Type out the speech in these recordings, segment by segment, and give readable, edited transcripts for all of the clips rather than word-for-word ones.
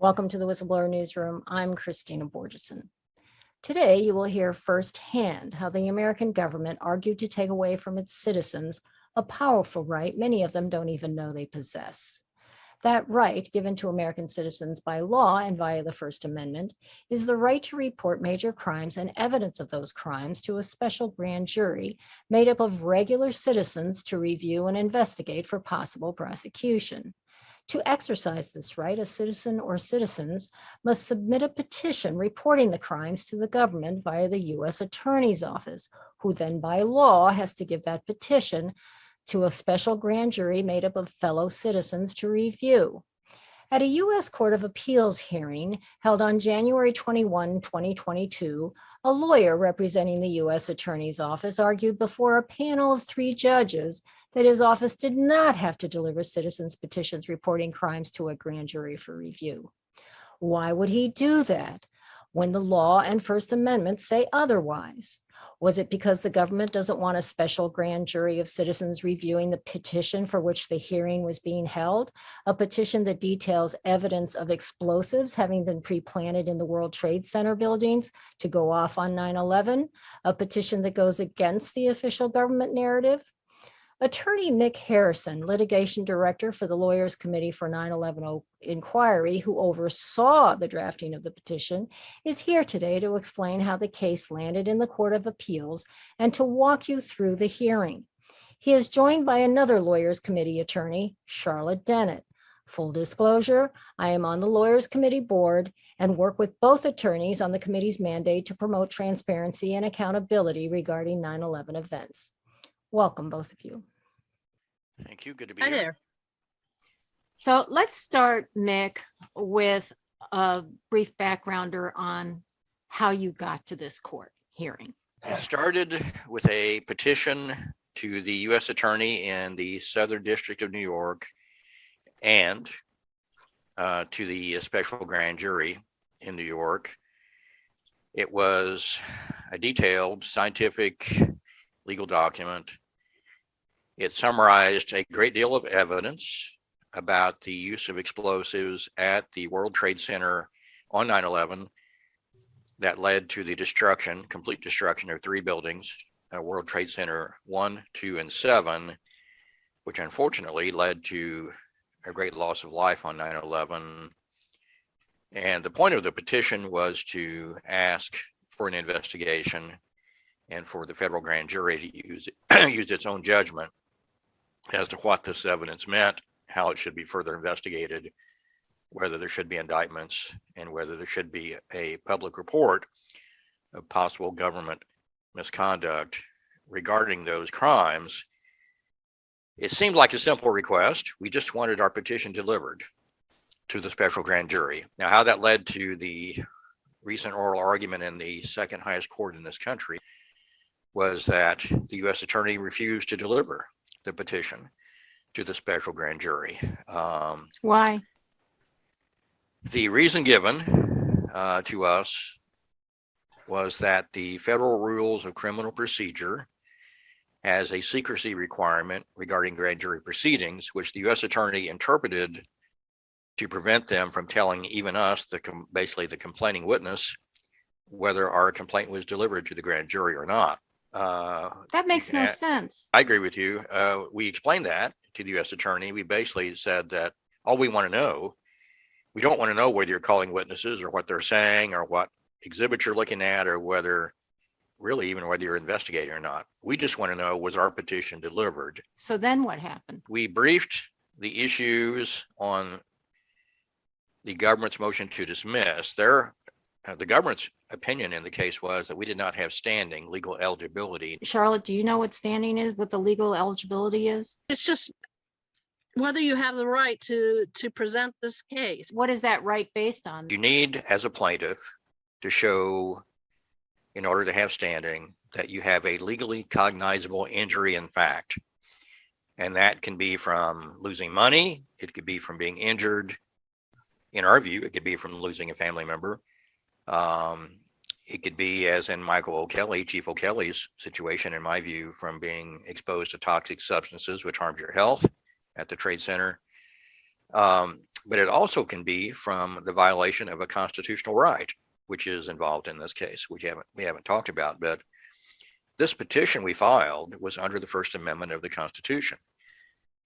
Welcome to the Whistleblower Newsroom. I'm Christina Borgeson. Today, you will hear firsthand how the American government argued to take away from its citizens a powerful right many of them don't even know they possess. That right, given to American citizens by law and via the First Amendment, is the right to report major crimes and evidence of those crimes to a special grand jury made up of regular citizens to review and investigate for possible prosecution. To exercise this right, a citizen or citizens must submit a petition reporting the crimes to the government via the U.S. Attorney's Office, who then by law has to give that petition to a special grand jury made up of fellow citizens to review. At a U.S. Court of Appeals hearing held on January 21, 2022, a lawyer representing the U.S. Attorney's Office argued before a panel of 3 judges that his office did not have to deliver citizens' petitions reporting crimes to a grand jury for review. Why would he do that when the law and First Amendment say otherwise? Was it because the government doesn't want a special grand jury of citizens reviewing the petition for which the hearing was being held, a petition that details evidence of explosives having been pre-planted in the World Trade Center buildings to go off on 9/11, a petition that goes against the official government narrative? Attorney Nick Harrison, litigation director for the Lawyers Committee for 9/11 Inquiry, who oversaw the drafting of the petition, is here today to explain how the case landed in the Court of Appeals and to walk you through the hearing. He is joined by another Lawyers Committee attorney, Charlotte Dennett. Full disclosure, I am on the Lawyers Committee board and work with both attorneys on the committee's mandate to promote transparency and accountability regarding 9/11 events. Welcome, both of you. Thank you. Good to be Hi here. there. So let's start, Mick, with a brief backgrounder on how you got to this court hearing. It started with a petition to the U.S. Attorney in the Southern District of New York and to the Special Grand Jury in New York. It was a detailed scientific legal document. It summarized a great deal of evidence about the use of explosives at the World Trade Center on 9/11 that led to the destruction, complete destruction of 3 buildings, World Trade Center 1, 2, and 7, which unfortunately led to a great loss of life on 9/11. And the point of the petition was to ask for an investigation and for the federal grand jury to use its own judgment as to what this evidence meant, how it should be further investigated, whether there should be indictments, and whether there should be a public report of possible government misconduct regarding those crimes. It seemed like a simple request. We just wanted our petition delivered to the special grand jury. Now, how that led to the recent oral argument in the second highest court in this country was that the U.S. Attorney refused to deliver the petition to the special grand jury. Why? The reason given to us was that the federal rules of criminal procedure has a secrecy requirement regarding grand jury proceedings, which the U.S. Attorney interpreted to prevent them from telling even us, basically the complaining witness, whether our complaint was delivered to the grand jury or not. That makes no sense. I agree with you. We explained that to the U.S. Attorney. We basically said that all we want to know, we don't want to know whether you're calling witnesses or what they're saying or what exhibits you're looking at or whether you're investigating or not. We just want to know, was our petition delivered? So then what happened? We briefed the issues on the government's motion to dismiss. The government's opinion in the case was that we did not have standing, legal eligibility. Charlotte, do you know what standing is, what the legal eligibility is? It's just whether you have the right to present this case. What is that right based on? You need, as a plaintiff, to show, in order to have standing, that you have a legally cognizable injury in fact. And that can be from losing money. It could be from being injured. In our view, it could be from losing a family member. It could be, as in Michael O'Kelly, Chief O'Kelly's situation, in my view, from being exposed to toxic substances which harmed your health at the Trade Center. but it also can be from the violation of a constitutional right, which is involved in this case, which we haven't talked about. But this petition we filed was under the First Amendment of the Constitution.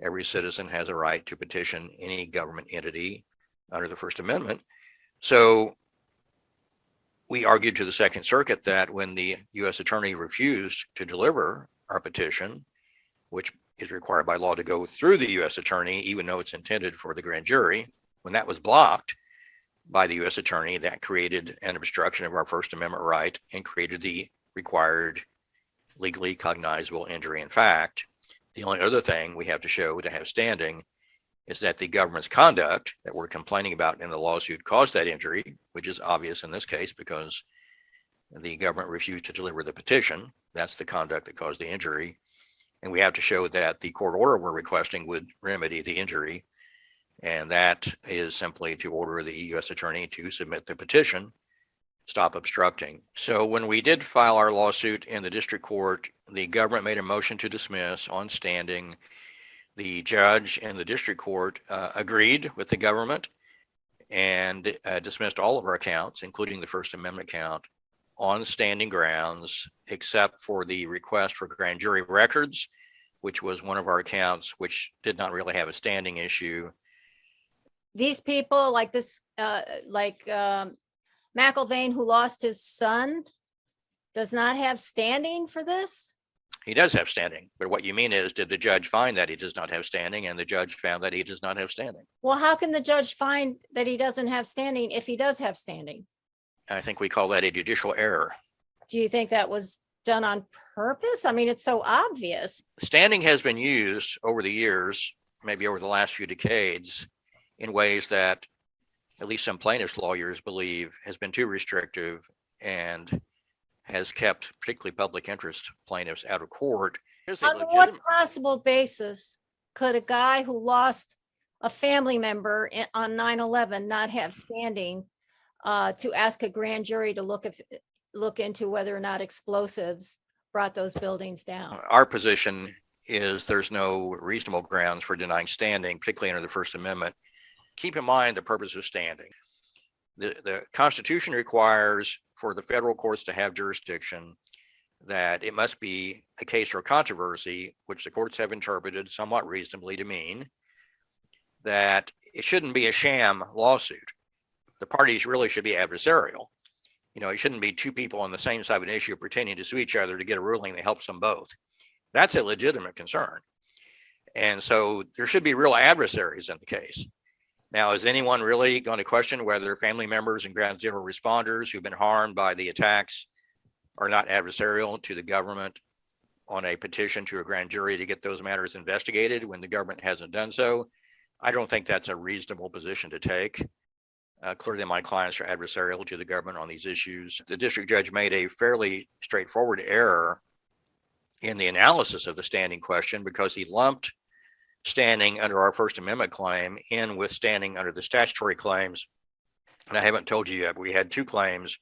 Every citizen has a right to petition any government entity under the First Amendment. So we argued to the Second Circuit that when the U.S. Attorney refused to deliver our petition, which is required by law to go through the U.S. Attorney, even though it's intended for the grand jury, when that was blocked by the U.S. Attorney, that created an obstruction of our First Amendment right and created the required legally cognizable injury in fact. The only other thing we have to show to have standing is that the government's conduct that we're complaining about in the lawsuit caused that injury, which is obvious in this case because the government refused to deliver the petition. That's the conduct that caused the injury. And we have to show that the court order we're requesting would remedy the injury. And that is simply to order the U.S. Attorney to submit the petition, stop obstructing. So when we did file our lawsuit in the district court, the government made a motion to dismiss on standing. The judge in the district court agreed with the government and dismissed all of our counts, including the First Amendment count, on standing grounds, except for the request for grand jury records, which was one of our counts, which did not really have a standing issue. These people like this, McIlvaine, who lost his son, does not have standing for this? He does have standing, but what you mean is, did the judge find that he does not have standing? And the judge found that he does not have standing. Well, how can the judge find that he doesn't have standing if he does have standing? I think we call that a judicial error. Do you think that was done on purpose? I mean, it's so obvious. Standing has been used over the years, maybe over the last few decades, in ways that at least some plaintiffs' lawyers believe has been too restrictive and has kept particularly public interest plaintiffs out of court. On what possible basis could a guy who lost a family member on 9/11 not have standing to ask a grand jury to look into whether or not explosives brought those buildings down? Our position is there's no reasonable grounds for denying standing, particularly under the First Amendment. Keep in mind the purpose of standing. The Constitution requires for the federal courts to have jurisdiction that it must be a case or controversy, which the courts have interpreted somewhat reasonably to mean that it shouldn't be a sham lawsuit. The parties really should be adversarial. You know, it shouldn't be two people on the same side of an issue pretending to sue each other to get a ruling that helps them both. That's a legitimate concern. And so there should be real adversaries in the case. Now, is anyone really going to question whether family members and ground zero responders who've been harmed by the attacks are not adversarial to the government on a petition to a grand jury to get those matters investigated when the government hasn't done so? I don't think that's a reasonable position to take. Clearly, my clients are adversarial to the government on these issues. The district judge made a fairly straightforward error in the analysis of the standing question because he lumped standing under our First Amendment claim in with standing under the statutory claims. And I haven't told you yet, but we had two claims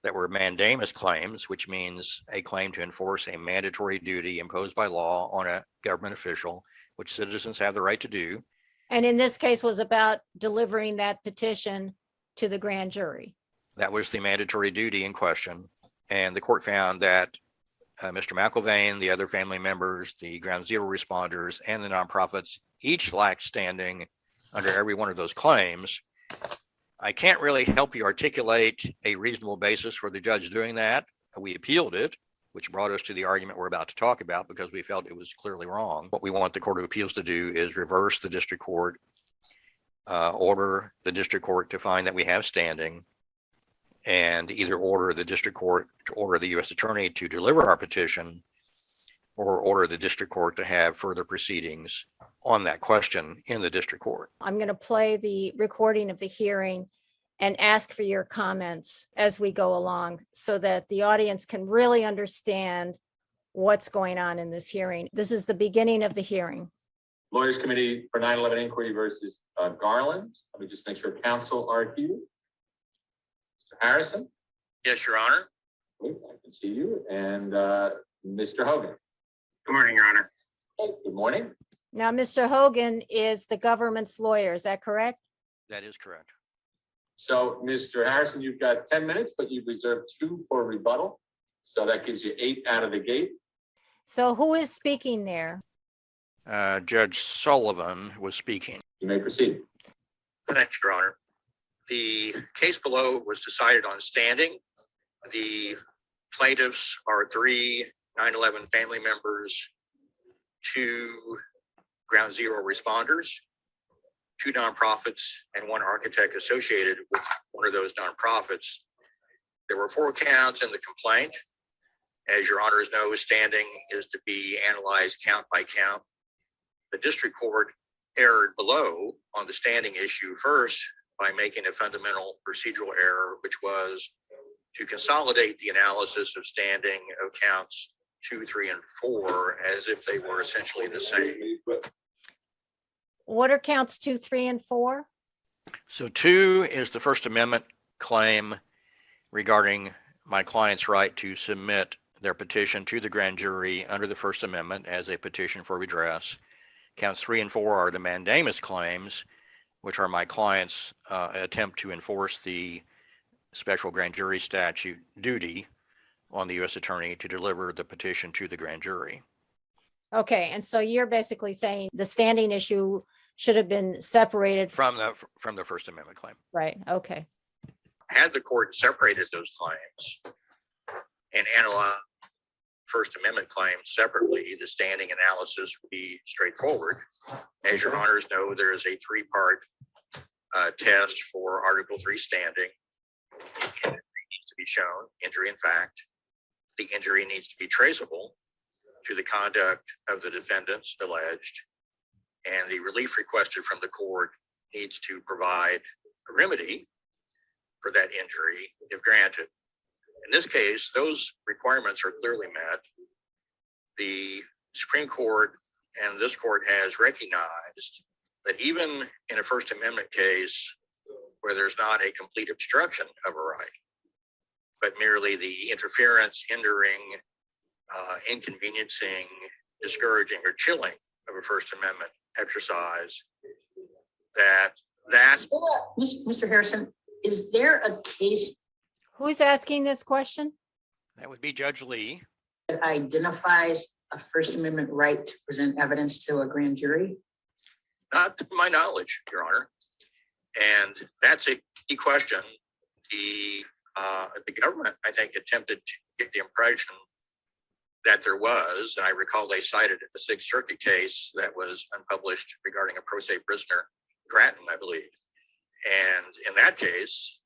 that were mandamus claims, which means a claim to enforce a mandatory duty imposed by law on a government official, which citizens have the right to do. And in this case was about delivering that petition to the grand jury. That was the mandatory duty in question. And the court found that Mr. McIlvaine, the other family members, the ground zero responders, and the nonprofits each lacked standing under every one of those claims. I can't really help you articulate a reasonable basis for the judge doing that. We appealed it, which brought us to the argument we're about to talk about because we felt it was clearly wrong. What we want the Court of Appeals to do is reverse the district court, order the district court to find that we have standing, and either order the district court to order the U.S. Attorney to deliver our petition or order the district court to have further proceedings on that question in the district court. I'm going to play the recording of the hearing and ask for your comments as we go along so that the audience can really understand what's going on in this hearing. This is the beginning of the hearing. Lawyers Committee for 9/11 Inquiry versus Garland. Let me just make sure counsel are here. Mr. Harrison? Yes, Your Honor. Good, I can see you. And Mr. Hogan? Good morning, Your Honor. Hey, good morning. Now, Mr. Hogan is the government's lawyer, is that correct? That is correct. So, Mr. Harrison, you've got 10 minutes, but you've reserved 2 for rebuttal. So that gives you 8 out of the gate. So who is speaking there? Judge Sullivan was speaking. You may proceed. Thanks, Your Honor. The case below was decided on standing. The plaintiffs are 3 9/11 family members, 2 Ground Zero responders, 2 nonprofits, and 1 architect associated with one of those nonprofits. There were 4 counts in the complaint. As Your Honors know, standing is to be analyzed count by count. The district court erred below on the standing issue first by making a fundamental procedural error, which was to consolidate the analysis of standing of counts 2, 3, and 4 as if they were essentially the same. What are counts 2, 3, and 4? So 2 is the First Amendment claim regarding my client's right to submit their petition to the grand jury under the First Amendment as a petition for redress. Counts 3 and 4 are the mandamus claims, which are my client's attempt to enforce the special grand jury statute duty on the U.S. attorney to deliver the petition to the grand jury. Okay, and so you're basically saying the standing issue should have been separated From the First Amendment claim. right? Okay. Had the court separated those claims and analyzed First Amendment claims separately, the standing analysis would be straightforward. As Your Honors know, there is a 3-part test for Article 3 standing. The injury needs to be shown, injury in fact. The injury needs to be traceable to the conduct of the defendants alleged, and the relief requested from the court needs to provide a remedy for that injury if granted. In this case, those requirements are clearly met. The Supreme Court and this court has recognized that even in a First Amendment case where there's not a complete obstruction of a right, but merely the interference, hindering, inconveniencing, discouraging, or chilling of a First Amendment exercise, that's Mr. Harrison, is there a case Who's asking this question? that would be Judge Lee. that identifies a First Amendment right to present evidence to a grand jury? Not to my knowledge, Your Honor. And that's a key question. The government, I think, attempted to get the impression that there was, and I recall they cited a Sixth Circuit case that was unpublished regarding a pro se prisoner, Grattan, I believe. And in that case,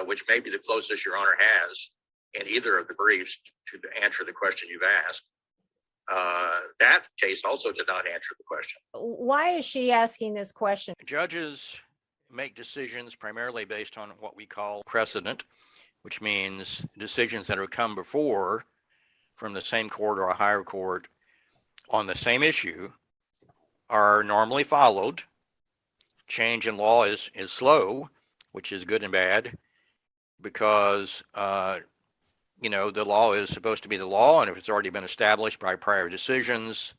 which may be the closest Your Honor has in either of the briefs to answer the question you've asked, that case also did not answer the question. Why is she asking this question? Judges make decisions primarily based on what we call precedent, which means decisions that have come before from the same court or a higher court on the same issue are normally followed. Change in law is slow, which is good and bad, because the law is supposed to be the law, and if it's already been established by prior decisions,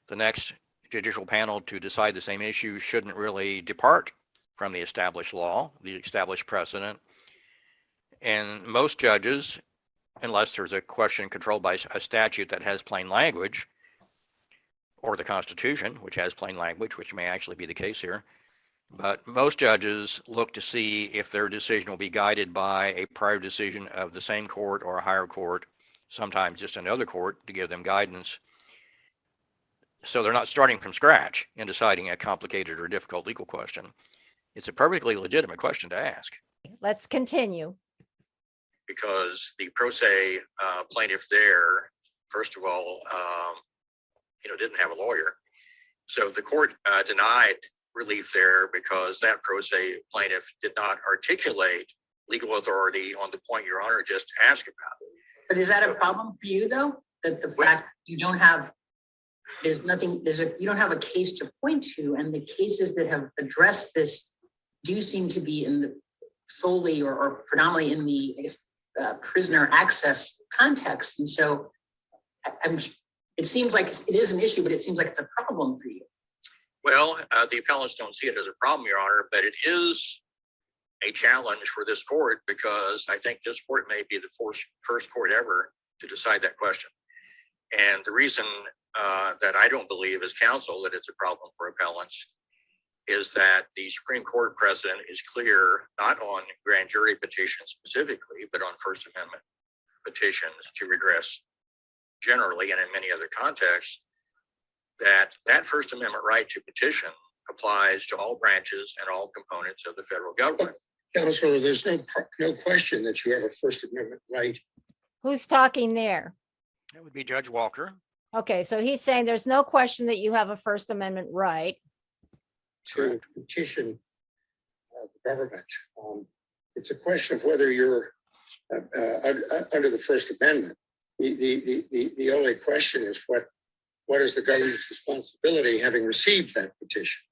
the next judicial panel to decide the same issue shouldn't really depart from the established law, the established precedent. And most judges, unless there's a question controlled by a statute that has plain language, or the Constitution, which has plain language, which may actually be the case here, but most judges look to see if their decision will be guided by a prior decision of the same court or a higher court, sometimes just another court to give them guidance. So they're not starting from scratch in deciding a complicated or difficult legal question. It's a perfectly legitimate question to ask. Let's continue. Because the pro se plaintiff there, first of all, didn't have a lawyer. So the court denied relief there because that pro se plaintiff did not articulate legal authority on the point Your Honor just asked about. But is that a problem for you though? That the fact you don't have, you don't have a case to point to, and the cases that have addressed this do seem to be in the solely or predominantly in the, prisoner access context. And so it seems like it is an issue, but it seems like it's a problem for you. Well, the appellants don't see it as a problem, Your Honor, but it is a challenge for this court because I think this court may be the first court ever to decide that question. And the reason that I don't believe as counsel that it's a problem for appellants is that the Supreme Court precedent is clear, not on grand jury petitions specifically, but on First Amendment petitions to redress generally and in many other contexts, that First Amendment right to petition applies to all branches and all components of the federal government. Counselor, there's no question that you have a First Amendment right. Who's talking there? That would be Judge Walker. Okay, so he's saying there's no question that you have a First Amendment right. To petition the government. It's a question of whether you're under the First Amendment. The only question is what is the government's responsibility having received that petition?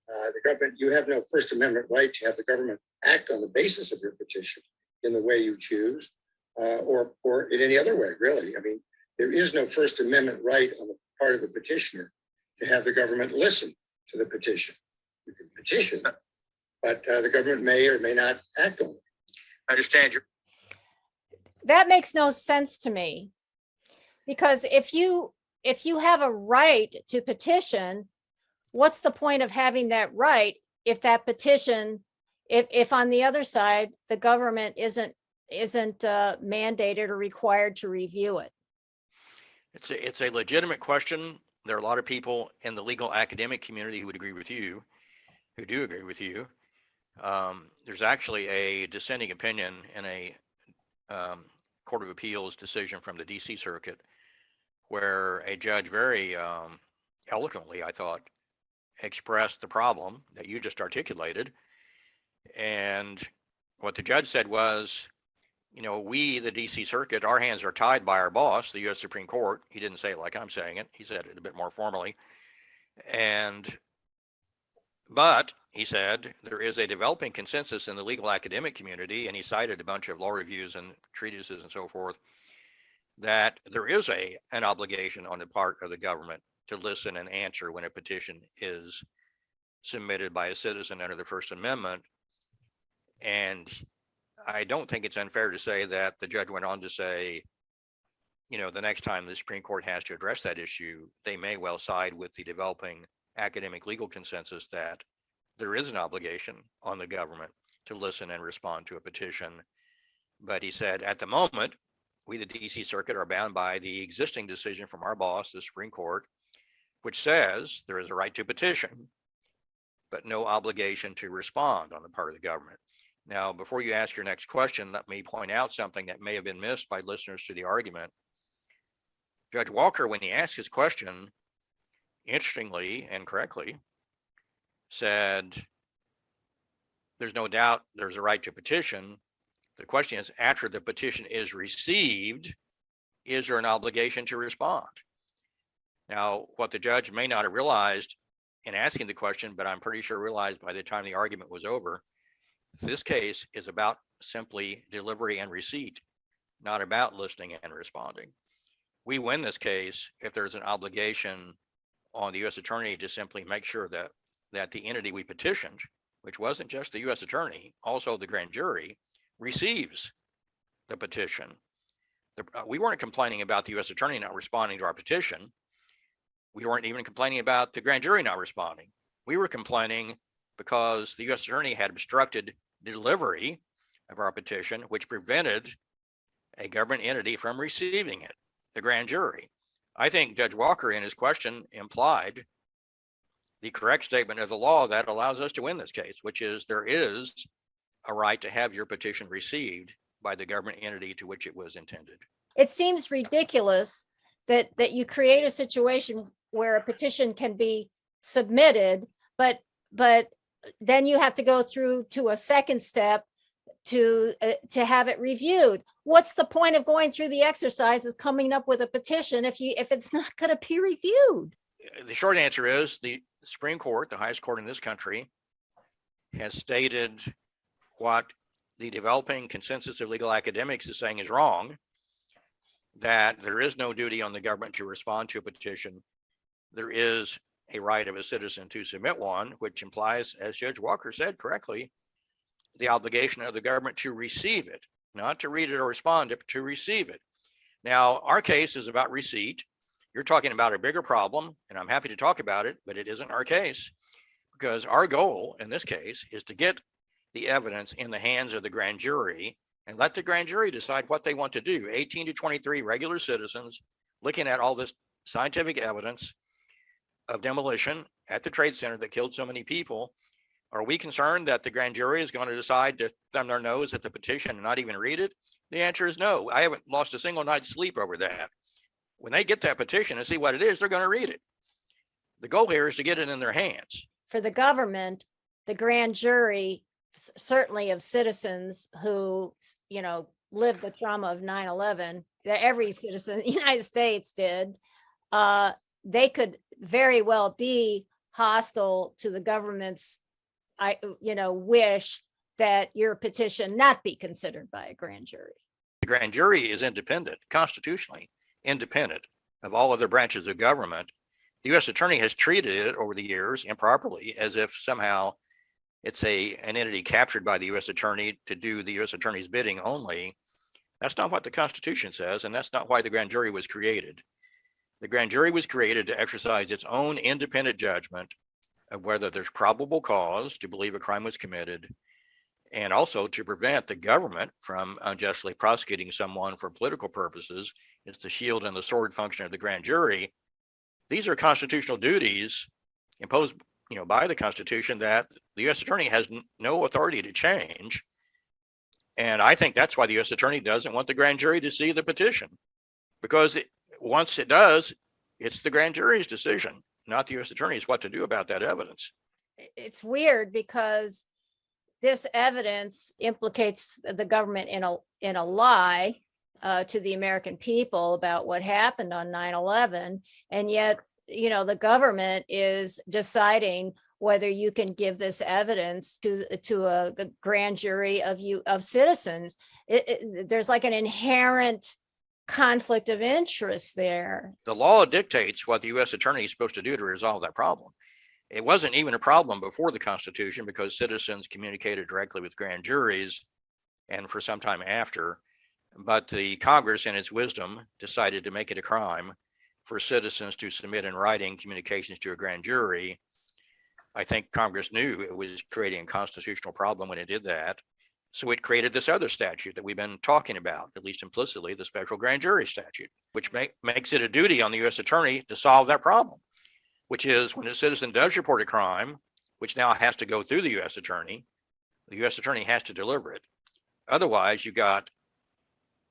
The government, you have no First Amendment right to have the government act on the basis of your petition in the way you choose, or in any other way, really. I mean, there is no First Amendment right on the part of the petitioner to have the government listen to the petition. You can petition, but the government may or may not act on it. I understand your. That makes no sense to me. Because if you have a right to petition, what's the point of having that right if that petition, if on the other side, the government isn't mandated or required to review it? It's a legitimate question. There are a lot of people in the legal academic community who would agree with you, who do agree with you. There's actually a dissenting opinion in a Court of Appeals decision from the DC Circuit where a judge very eloquently, I thought, expressed the problem that you just articulated. And what the judge said was, you know, we, the DC Circuit, our hands are tied by our boss, the U.S. Supreme Court. He didn't say it like I'm saying it. He said it a bit more formally. But he said there is a developing consensus in the legal academic community, and he cited a bunch of law reviews and treatises and so forth, that there is an obligation on the part of the government to listen and answer when a petition is submitted by a citizen under the First Amendment. And I don't think it's unfair to say that the judge went on to say, you know, the next time the Supreme Court has to address that issue, they may well side with the developing academic legal consensus that there is an obligation on the government to listen and respond to a petition. But he said, at the moment, we, the DC Circuit, are bound by the existing decision from our boss, the Supreme Court, which says there is a right to petition, but no obligation to respond on the part of the government. Now, before you ask your next question, let me point out something that may have been missed by listeners to the argument. Judge Walker, when he asked his question, interestingly and correctly, said, there's no doubt there's a right to petition. The question is, after the petition is received, is there an obligation to respond? Now, what the judge may not have realized in asking the question, but I'm pretty sure realized by the time the argument was over, this case is about simply delivery and receipt, not about listening and responding. We win this case if there's an obligation on the U.S. attorney to simply make sure that the entity we petitioned, which wasn't just the U.S. attorney, also the grand jury, receives the petition. We weren't complaining about the U.S. attorney not responding to our petition. We weren't even complaining about the grand jury not responding. We were complaining because the U.S. attorney had obstructed delivery of our petition, which prevented a government entity from receiving it, the grand jury. I think Judge Walker in his question implied the correct statement of the law that allows us to win this case, which is there is a right to have your petition received by the government entity to which it was intended. It seems ridiculous that you create a situation where a petition can be submitted, but then you have to go through to a second step to have it reviewed. What's the point of going through the exercise of coming up with a petition if it's not going to be reviewed? The short answer is the Supreme Court, the highest court in this country, has stated what the developing consensus of legal academics is saying is wrong, that there is no duty on the government to respond to a petition. There is a right of a citizen to submit one, which implies, as Judge Walker said correctly, the obligation of the government to receive it, not to read it or respond to it, but to receive it. Now, our case is about receipt. You're talking about a bigger problem, and I'm happy to talk about it, but it isn't our case, because our goal in this case is to get the evidence in the hands of the grand jury and let the grand jury decide what they want to do. 18 to 23 regular citizens looking at all this scientific evidence of demolition at the trade center that killed so many people. Are we concerned that the grand jury is going to decide to thumb their nose at the petition and not even read it? The answer is no. I haven't lost a single night's sleep over that. When they get that petition and see what it is, they're going to read it. The goal here is to get it in their hands. For the government, the grand jury, certainly of citizens who, lived the trauma of 9/11, that every citizen in the United States did, they could very well be hostile to the government's, wish that your petition not be considered by a grand jury. The grand jury is independent, constitutionally independent of all other branches of government. The U.S. attorney has treated it over the years improperly as if somehow it's an entity captured by the U.S. attorney to do the U.S. attorney's bidding only. That's not what the Constitution says, and that's not why the grand jury was created. The grand jury was created to exercise its own independent judgment of whether there's probable cause to believe a crime was committed, and also to prevent the government from unjustly prosecuting someone for political purposes. It's the shield and the sword function of the grand jury. These are constitutional duties imposed, by the Constitution that the U.S. attorney has no authority to change. And I think that's why the U.S. attorney doesn't want the grand jury to see the petition, because once it does, it's the grand jury's decision, not the U.S. attorney's, what to do about that evidence. It's weird because this evidence implicates the government in a lie to the American people about what happened on 9/11, and yet the government is deciding whether you can give this evidence to a grand jury of citizens. There's like an inherent conflict of interest there. The law dictates what the U.S. attorney is supposed to do to resolve that problem. It wasn't even a problem before the Constitution because citizens communicated directly with grand juries and for some time after. But the Congress, in its wisdom, decided to make it a crime for citizens to submit in writing communications to a grand jury. I think Congress knew it was creating a constitutional problem when it did that. So it created this other statute that we've been talking about, at least implicitly, the special grand jury statute, which makes it a duty on the U.S. attorney to solve that problem, which is when a citizen does report a crime, which now has to go through the U.S. attorney has to deliver it. Otherwise, you got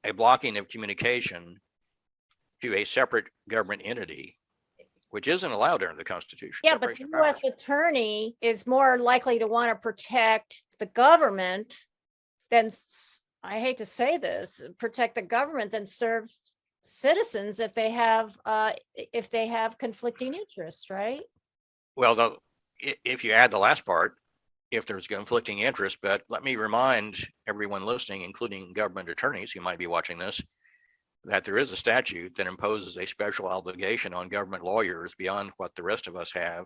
a blocking of communication to a separate government entity, which isn't allowed under the Constitution. Yeah, but the U.S. attorney is more likely to want to protect the government than, I hate to say this, protect the government than serve citizens if they have conflicting interests, right? Well, if you add the last part, if there's conflicting interest, but let me remind everyone listening, including government attorneys who might be watching this, that there is a statute that imposes a special obligation on government lawyers beyond what the rest of us have.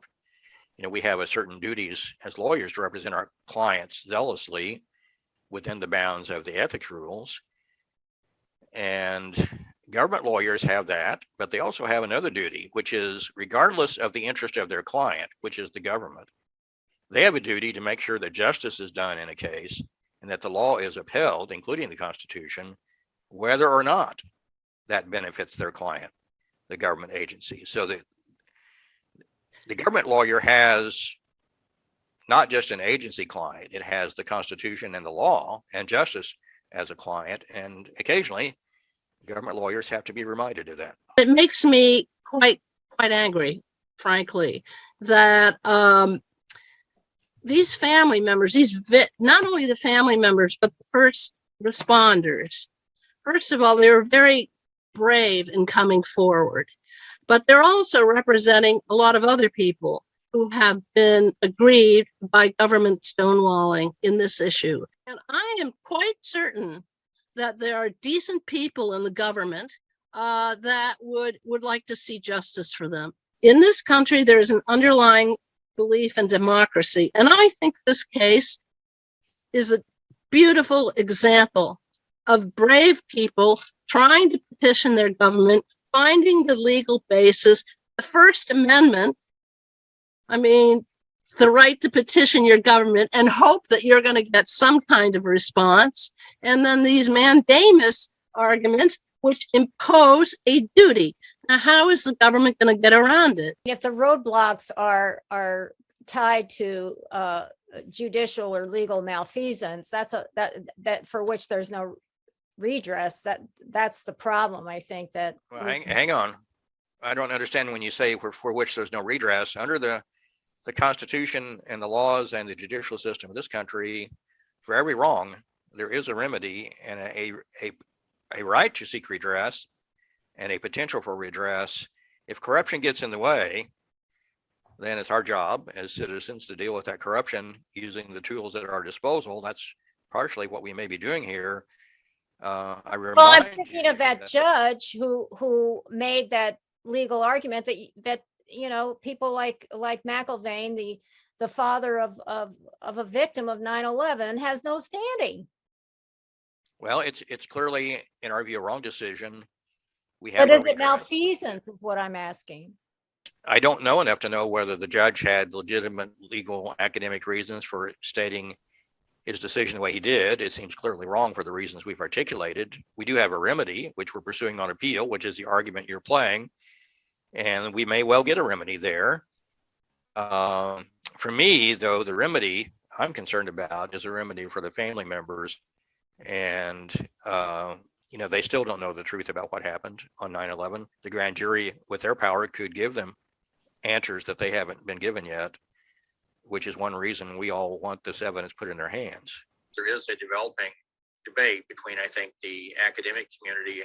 We have a certain duties as lawyers to represent our clients zealously within the bounds of the ethics rules. And government lawyers have that, but they also have another duty, which is regardless of the interest of their client, which is the government, they have a duty to make sure that justice is done in a case and that the law is upheld, including the Constitution, whether or not that benefits their client, the government agency. So the government lawyer has not just an agency client, it has the Constitution and the law and justice as a client. And occasionally government lawyers have to be reminded of that. It makes me quite angry, frankly, that these family members, not only the family members, but the first responders, first of all, they were very brave in coming forward, but they're also representing a lot of other people who have been aggrieved by government stonewalling in this issue. And I am quite certain that there are decent people in the government that would like to see justice for them. in this country, there's an underlying belief in democracy. And I think this case is a beautiful example of brave people trying to petition their government, finding the legal basis. The First Amendment, I mean, the right to petition your government and hope that you're going to get some kind of response. And then these mandamus arguments, which impose a duty. Now, how is the government going to get around it? If the roadblocks are tied to judicial or legal malfeasance, that for which there's no redress, that's the problem. I think that. Well, hang on. I don't understand when you say for which there's no redress. Under the Constitution and the laws and the judicial system of this country, for every wrong, there is a remedy and a right to seek redress and a potential for redress. If corruption gets in the way, then it's our job as citizens to deal with that corruption using the tools at our disposal. That's partially what we may be doing here. I'm thinking of that judge who made that legal argument that people like McIlvaine, the father of a victim of 9/11, has no standing. Well, it's clearly, in our view, a wrong decision. We have. But is it malfeasance is what I'm asking. I don't know enough to know whether the judge had legitimate legal academic reasons for stating his decision the way he did. It seems clearly wrong for the reasons we've articulated. We do have a remedy, which we're pursuing on appeal, which is the argument you're playing. And we may well get a remedy there. For me, though, the remedy I'm concerned about is a remedy for the family members. And, they still don't know the truth about what happened on 9/11. The grand jury, with their power, could give them answers that they haven't been given yet, which is one reason we all want this evidence put in their hands. There is a developing debate between, I think, the academic community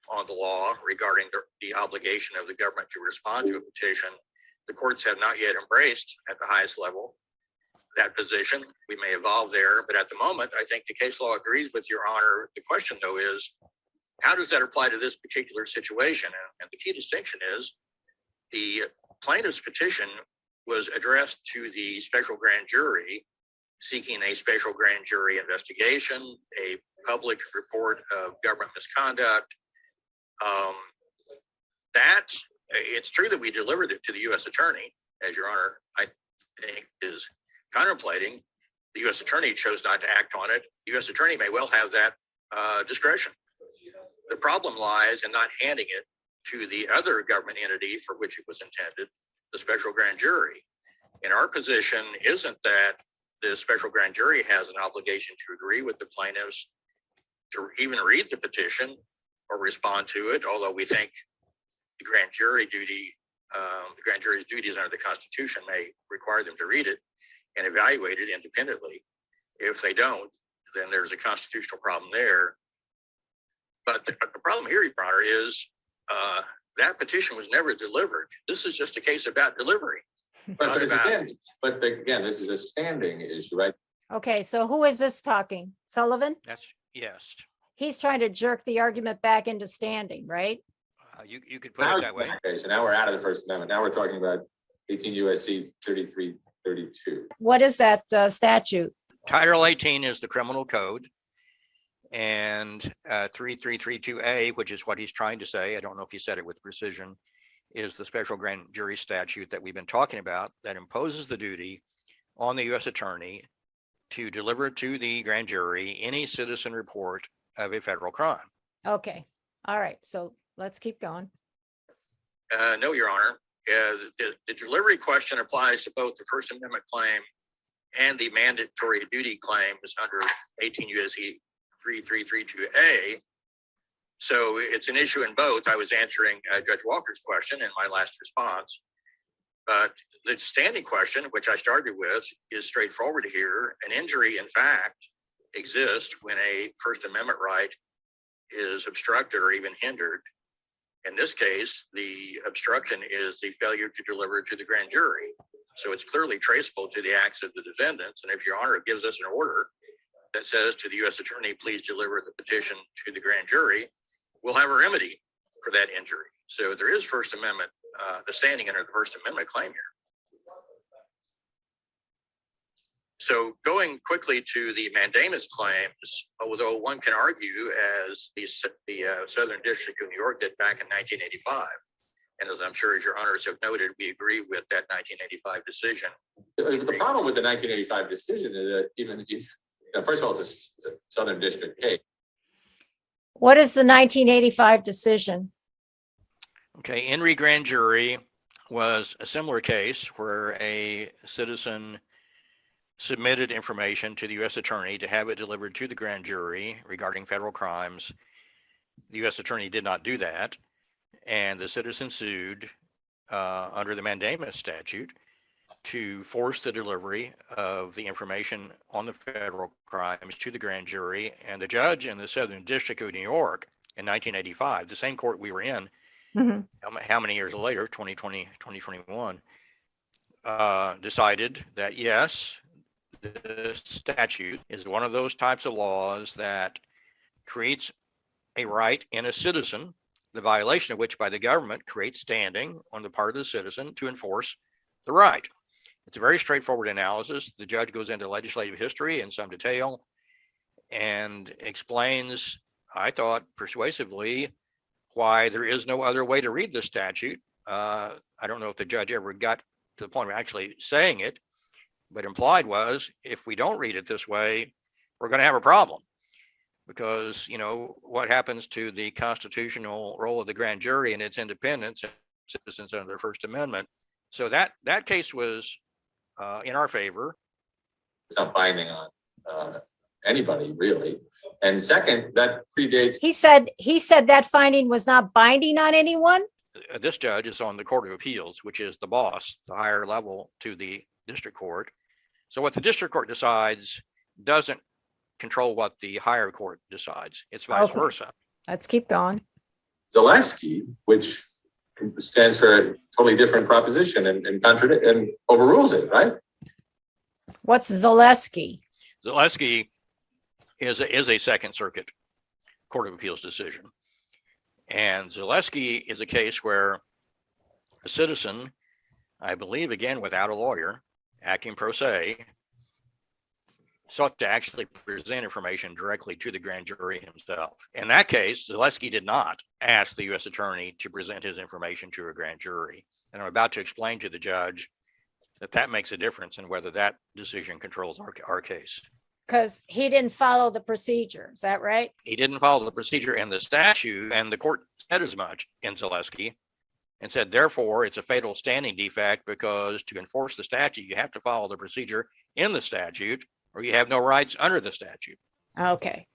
on the law regarding the obligation of the government to respond to a petition. The courts have not yet embraced at the highest level that position. We may evolve there, but at the moment, I think the case law agrees with Your Honor. The question, though, is how does that apply to this particular situation? And the key distinction is the plaintiff's petition was addressed to the special grand jury seeking a special grand jury investigation, a public report of government misconduct. It's true that we delivered it to the U.S. attorney, as Your Honor, I think, is contemplating. The U.S. attorney chose not to act on it. The U.S. attorney may well have that discretion. The problem lies in not handing it to the other government entity for which it was intended, the special grand jury. And our position isn't that the special grand jury has an obligation to agree with the plaintiffs, to even read the petition or respond to it, although we think the grand jury's duties under the Constitution may require them to read it and evaluate it independently. If they don't, then there's a constitutional problem there. But the problem here, Your Honor, is that petition was never delivered. This is just a case about delivery. But again, this is a standing issue, right? Okay, so who is this talking? Sullivan? Yes. He's trying to jerk the argument back into standing, right? You could put it that way. Okay, so now we're out of the First Amendment. Now we're talking about 18 U.S.C. 3332. What is that statute? Title 18 is the criminal code, and 3332A, which is what he's trying to say, I don't know if he said it with precision, is the special grand jury statute that we've been talking about that imposes the duty on the U.S. attorney to deliver to the grand jury any citizen report of a federal crime. Okay, all right, so let's keep going. No, Your Honor. The delivery question applies to both the First Amendment claim and the mandatory duty claims under 18 U.S.C. 3332A. So it's an issue in both. I was answering Judge Walker's question in my last response. But the standing question, which I started with, is straightforward here. An injury, in fact, exists when a First Amendment right is obstructed or even hindered. In this case, the obstruction is the failure to deliver to the grand jury. So it's clearly traceable to the acts of the defendants. And if Your Honor gives us an order that says to the U.S. attorney, please deliver the petition to the grand jury, we'll have a remedy for that injury. So there is First Amendment the standing under the First Amendment claim here. So going quickly to the mandamus claims, although one can argue, as the Southern District of New York did back in 1985, and as I'm sure as your honors have noted, we agree with that 1985 decision. The problem with the 1985 decision is that even if, first of all, it's a Southern District case. What is the 1985 decision? Okay, Henry grand jury was a similar case where a citizen submitted information to the U.S. attorney to have it delivered to the grand jury regarding federal crimes. The U.S. attorney did not do that, and the citizen sued under the mandamus statute to force the delivery of the information on the federal crimes to the grand jury. And the judge in the Southern District of New York in 1985, the same court we were in, how many years later, 2020, 2021, decided that yes, the statute is one of those types of laws that creates a right in a citizen, the violation of which by the government creates standing on the part of the citizen to enforce the right. It's a very straightforward analysis. The judge goes into legislative history in some detail and explains, I thought persuasively, why there is no other way to read the statute. I don't know if the judge ever got to the point of actually saying it, but implied was, if we don't read it this way, we're going to have a problem. Because, you know, what happens to the constitutional role of the grand jury and its independence, citizens under the First Amendment. So that case was in our favor. It's not binding on anybody, really. And second, that predates. He said that finding was not binding on anyone. This judge is on the Court of Appeals, which is the boss, the higher level to the district court. So what the district court decides doesn't control what the higher court decides. It's vice versa. Let's keep going. Zaleski, which stands for a totally different proposition and overrules it, right? What's Zaleski? Zaleski is a Second Circuit Court of Appeals decision. And Zaleski is a case where a citizen, I believe, again, without a lawyer, acting pro se, sought to actually present information directly to the grand jury himself. In that case, Zaleski did not ask the U.S. attorney to present his information to a grand jury. And I'm about to explain to the judge that makes a difference in whether that decision controls our case. Because he didn't follow the procedure. Is that right? He didn't follow the procedure in the statute, and the court said as much in Zaleski and said, therefore, it's a fatal standing defect because to enforce the statute, you have to follow the procedure in the statute or you have no rights under the statute. Okay.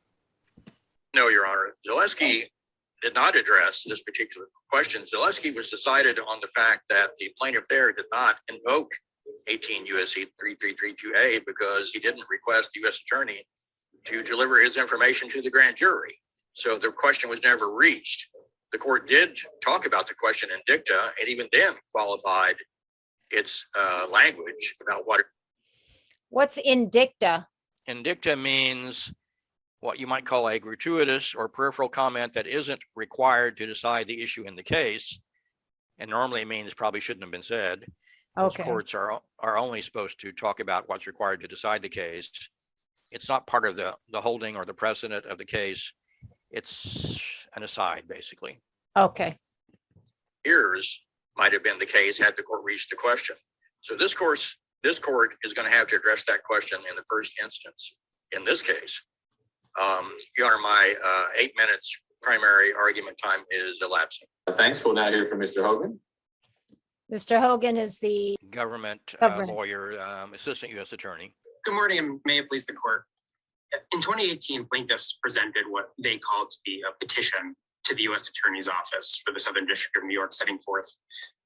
No, Your Honor. Zaleski did not address this particular question. Zaleski was decided on the fact that the plaintiff there did not invoke 18 U.S.C. 3332A because he didn't request the U.S. attorney to deliver his information to the grand jury. So the question was never reached. The court did talk about the question in dicta, and even then qualified its language about what. What's in dicta? In dicta means what you might call a gratuitous or peripheral comment that isn't required to decide the issue in the case, and normally it means probably shouldn't have been said. Okay. Courts are only supposed to talk about what's required to decide the case. It's not part of the holding or the precedent of the case. It's an aside, basically. Okay. Years might have been the case had the court reached the question. So this court is going to have to address that question in the first instance. In this case, Your Honor, my 8 minutes primary argument time is elapsing. Thanks. We'll now hear from Mr. Hogan. Mr. Hogan is the Government lawyer, assistant U.S. attorney. Good morning, and may it please the court. In 2018, plaintiffs presented what they called to be a petition to the U.S. Attorney's Office for the Southern District of New York, setting forth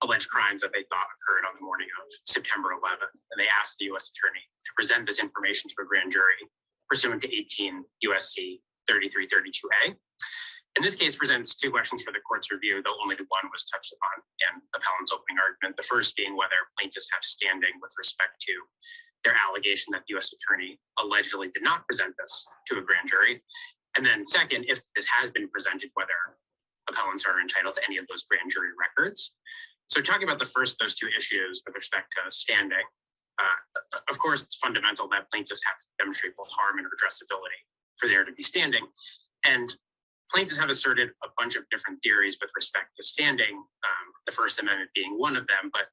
alleged crimes that they thought occurred on the morning of September 11th. And they asked the U.S. Attorney to present this information to a grand jury pursuant to 18 U.S.C. 3332A. And this case presents two questions for the court's review, though only one was touched upon in the appellant's opening argument. The first being whether plaintiffs have standing with respect to their allegation that the U.S. attorney allegedly did not present this to a grand jury. And then second, if this has been presented, whether appellants are entitled to any of those grand jury records. So talking about those two issues with respect to standing, of course, it's fundamental that plaintiffs have to demonstrate both harm and redressability for there to be standing. And plaintiffs have asserted a bunch of different theories with respect to standing, the First Amendment being one of them, but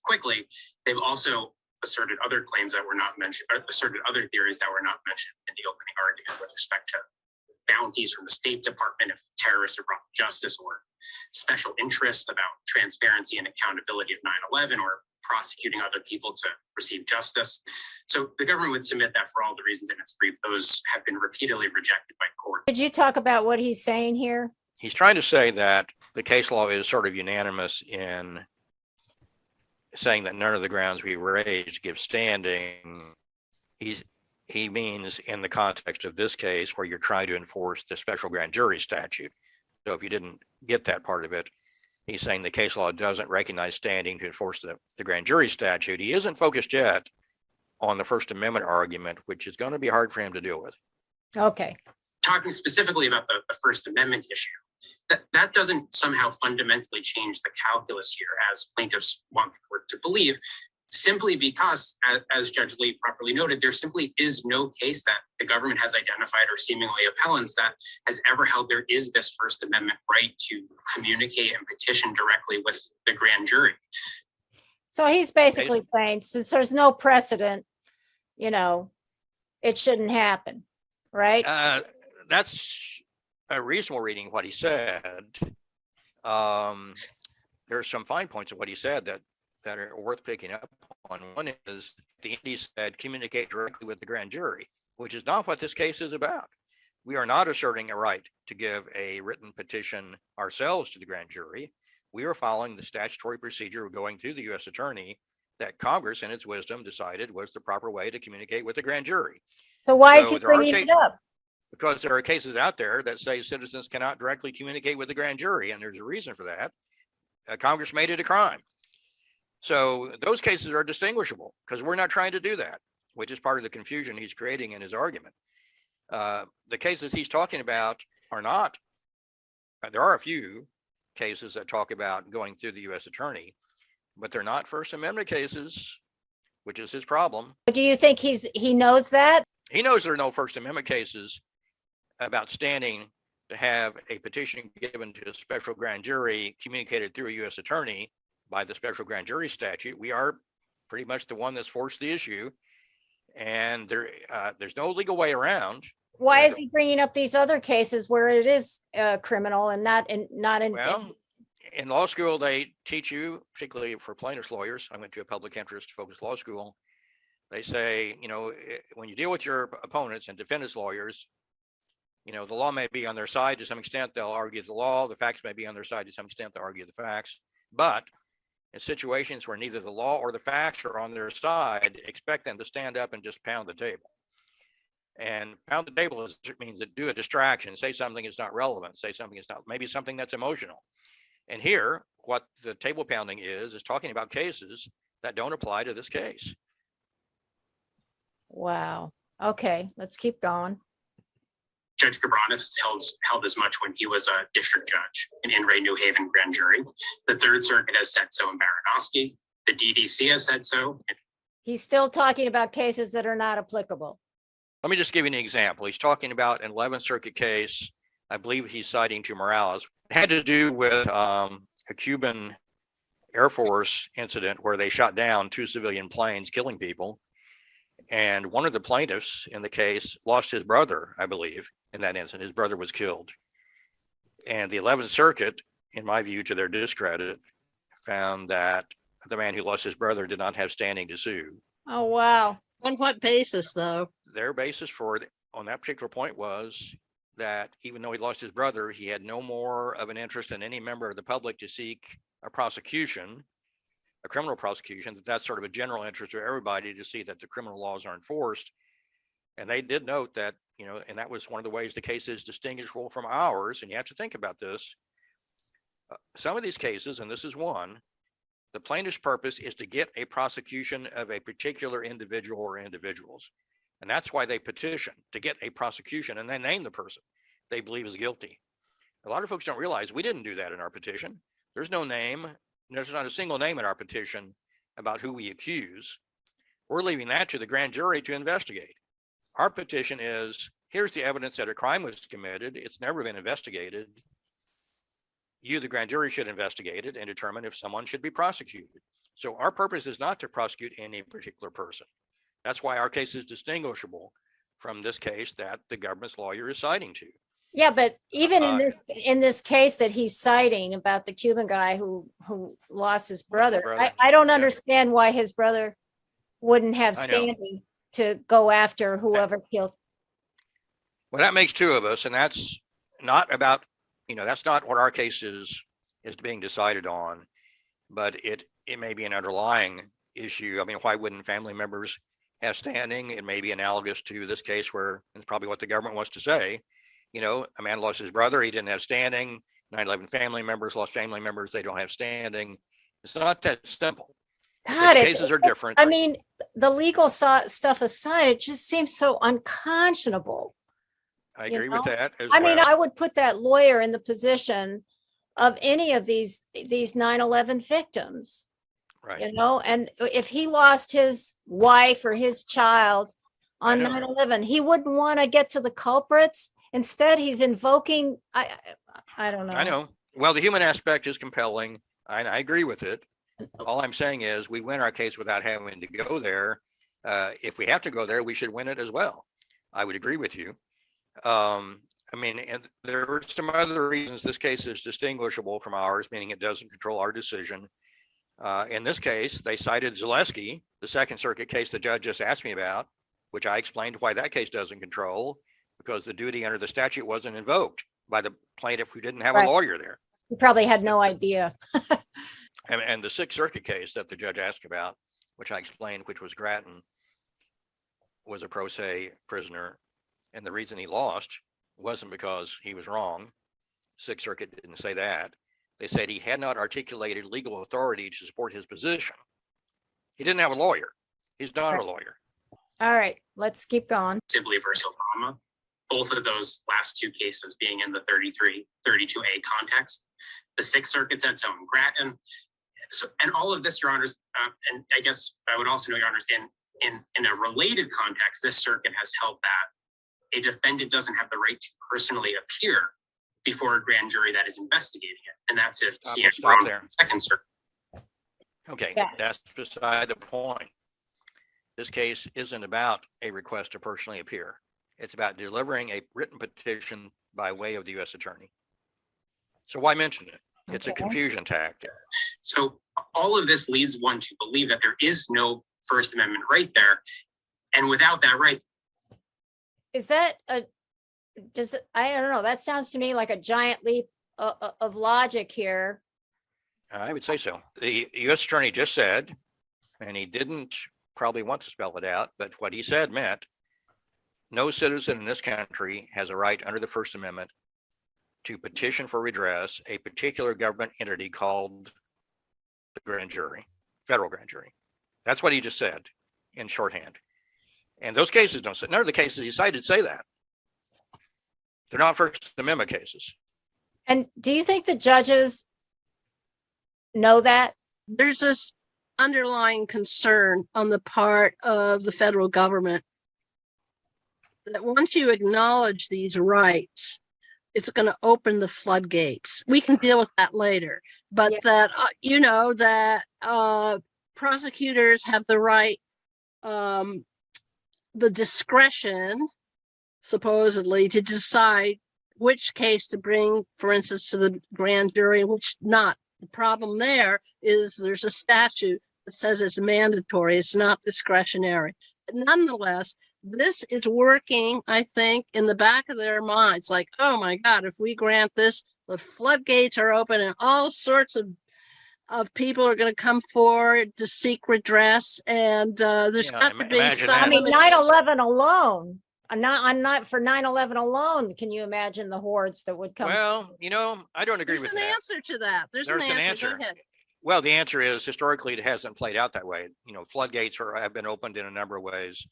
quickly, they've also asserted other claims that were not mentioned, or asserted other theories that were not mentioned in the opening argument with respect to bounties from the State Department if terrorists are brought to justice, or special interests about transparency and accountability of 9/11, or prosecuting other people to receive justice. So the government would submit that for all the reasons in its brief, those have been repeatedly rejected by court. Could you talk about what he's saying here? He's trying to say that the case law is sort of unanimous in saying that none of the grounds we raised give standing. He means in the context of this case where you're trying to enforce the special grand jury statute. So if you didn't get that part of it, he's saying the case law doesn't recognize standing to enforce the grand jury statute. He isn't focused yet on the First Amendment argument, which is going to be hard for him to deal with. Okay. Talking specifically about the First Amendment issue, that doesn't somehow fundamentally change the calculus here, as plaintiffs want the court to believe, simply because, as Judge Lee properly noted, there simply is no case that the government has identified, or seemingly appellants, that has ever held there is this First Amendment right to communicate and petition directly with the grand jury. So he's basically saying, since there's no precedent, it shouldn't happen, right? That's a reasonable reading of what he said. There's some fine points of what he said that are worth picking up on. One is the Indies said communicate directly with the grand jury, which is not what this case is about. We are not asserting a right to give a written petition ourselves to the grand jury. We are following the statutory procedure of going to the U.S. attorney that Congress, in its wisdom, decided was the proper way to communicate with the grand jury. So why is he bringing it up? Because there are cases out there that say citizens cannot directly communicate with the grand jury, and there's a reason for that. Congress made it a crime. So those cases are distinguishable because we're not trying to do that, which is part of the confusion he's creating in his argument. The cases he's talking about are not, there are a few cases that talk about going through the U.S. attorney, but they're not First Amendment cases, which is his problem. Do you think he knows that? He knows there are no First Amendment cases about standing to have a petition given to a special grand jury communicated through a U.S. attorney by the special grand jury statute. We are pretty much the one that's forced the issue, and there's no legal way around. Why is he bringing up these other cases where it is criminal and not in? Well, in law school, they teach you, particularly for plaintiffs lawyers. I went to a public interest focused law school. They say, when you deal with your opponents and defendants lawyers, the law may be on their side to some extent. They'll argue the law. The facts may be on their side to some extent. They'll argue the facts. But in situations where neither the law or the facts are on their side, expect them to stand up and just pound the table. And pound the table means to do a distraction, say something that's not relevant, say something that's not, maybe something that's emotional. And here, what the table pounding is talking about cases that don't apply to this case. Wow. Okay, let's keep going. Judge Cabranes held as much when he was a district judge in Ray New Haven grand jury. The Third Circuit has said so in Baranowski. The DDC has said so. He's still talking about cases that are not applicable. Let me just give you an example. He's talking about an 11th Circuit case. I believe he's citing to Morales. It had to do with a Cuban Air Force incident where they shot down 2 civilian planes, killing people. And one of the plaintiffs in the case lost his brother, I believe, in that incident. His brother was killed. And the 11th Circuit, in my view, to their discredit, found that the man who lost his brother did not have standing to sue. Oh, wow. On what basis, though? Their basis for it on that particular point was that even though he lost his brother, he had no more of an interest than any member of the public to seek a prosecution, a criminal prosecution, that's sort of a general interest of everybody to see that the criminal laws are enforced. And they did note that, and that was one of the ways the case is distinguishable from ours. And you have to think about this. Some of these cases, and this is one, the plaintiff's purpose is to get a prosecution of a particular individual or individuals. And that's why they petition, to get a prosecution, and then name the person they believe is guilty. A lot of folks don't realize we didn't do that in our petition. There's no name, there's not a single name in our petition about who we accuse. We're leaving that to the grand jury to investigate. Our petition is, here's the evidence that a crime was committed. It's never been investigated. You, the grand jury, should investigate it and determine if someone should be prosecuted. So our purpose is not to prosecute any particular person. That's why our case is distinguishable from this case that the government's lawyer is citing to. Yeah, but even in this case that he's citing about the Cuban guy who lost his brother, I don't understand why his brother wouldn't have standing to go after whoever killed. Well, that makes two of us, and that's not about, that's not what our case is being decided on, but it may be an underlying issue. I mean, why wouldn't family members have standing? It may be analogous to this case where it's probably what the government wants to say. A man lost his brother, he didn't have standing. 9/11 family members lost family members, they don't have standing. It's not that simple. God, cases are different. I mean, the legal stuff aside, it just seems so unconscionable. I agree with that as I mean, well. I would put that lawyer in the position of any of these 9/11 victims, Right. And if he lost his wife or his child on 9/11, he wouldn't want to get to the culprits. Instead, he's invoking, I don't know. I know. Well, the human aspect is compelling. I agree with it. All I'm saying is we win our case without having to go there. If we have to go there, we should win it as well. I would agree with you. I mean, and there are some other reasons this case is distinguishable from ours, meaning it doesn't control our decision. In this case, they cited Zaleski, the Second Circuit case the judge just asked me about, which I explained why that case doesn't control, because the duty under the statute wasn't invoked by the plaintiff who didn't have a lawyer there. He probably had no idea. And the Sixth Circuit case that the judge asked about, which I explained, which was Grattan, was a pro se prisoner. And the reason he lost wasn't because he was wrong. Sixth Circuit didn't say that. They said he had not articulated legal authority to support his position. He didn't have a lawyer. He's not a lawyer. All right, let's keep going. Sibley versus Obama, both of those last two cases being in the 32A context. The Sixth Circuit's its own Grattan. So, and all of this, Your Honors, and I guess I would also know, Your Honors, in a related context, this circuit has held that a defendant doesn't have the right to personally appear before a grand jury that is investigating it. And that's if Stop there. Second Circuit. Okay, Yeah. that's beside the point. This case isn't about a request to personally appear. It's about delivering a written petition by way of the U.S. Attorney. So why mention it? It's a confusion tactic. So all of this leads one to believe that there is no First Amendment right there. And without that right, Is that I don't know, that sounds to me like a giant leap of logic here. I would say so. The U.S. Attorney just said, and he didn't probably want to spell it out, but what he said meant no citizen in this country has a right under the First Amendment to petition for redress a particular government entity called the grand jury, federal grand jury. That's what he just said in shorthand. And those cases don't say, none of the cases he cited say that. They're not First Amendment cases. And do you think the judges know that? There's this underlying concern on the part of the federal government that once you acknowledge these rights, it's going to open the floodgates. We can deal with that later, but that prosecutors have the right, the discretion, supposedly, to decide which case to bring, for instance, to the grand jury and which not. The problem there is there's a statute that says it's mandatory. It's not discretionary. But nonetheless, this is working, I think, in the back of their minds. Like, oh my God, if we grant this, the floodgates are open and all sorts of people are going to come forward to seek redress. And there's got to be some. I mean, 9/11 alone. I'm not for 9/11 alone. Can you imagine the hordes that would come? Well, I don't agree with that. There's an answer to that. There's an answer. Go ahead. Well, the answer is historically it hasn't played out that way. Floodgates have been opened in a number of ways.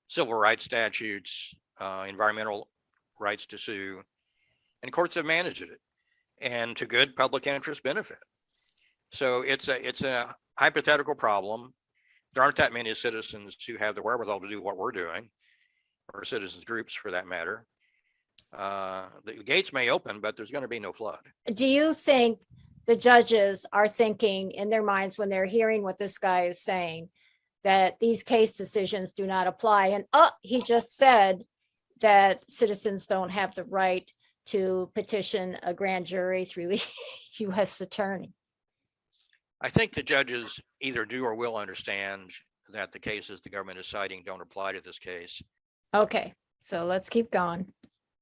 Civil rights statutes, environmental rights to sue, and courts have managed it, and to good public interest benefit. So it's a hypothetical problem. There aren't that many citizens who have the wherewithal to do what we're doing, or citizens groups for that matter. The gates may open, but there's going to be no flood. Do you think the judges are thinking in their minds when they're hearing what this guy is saying that these case decisions do not apply? And he just said that citizens don't have the right to petition a grand jury through the U.S. attorney. I think the judges either do or will understand that the cases the government is citing don't apply to this case. Okay, so let's keep going.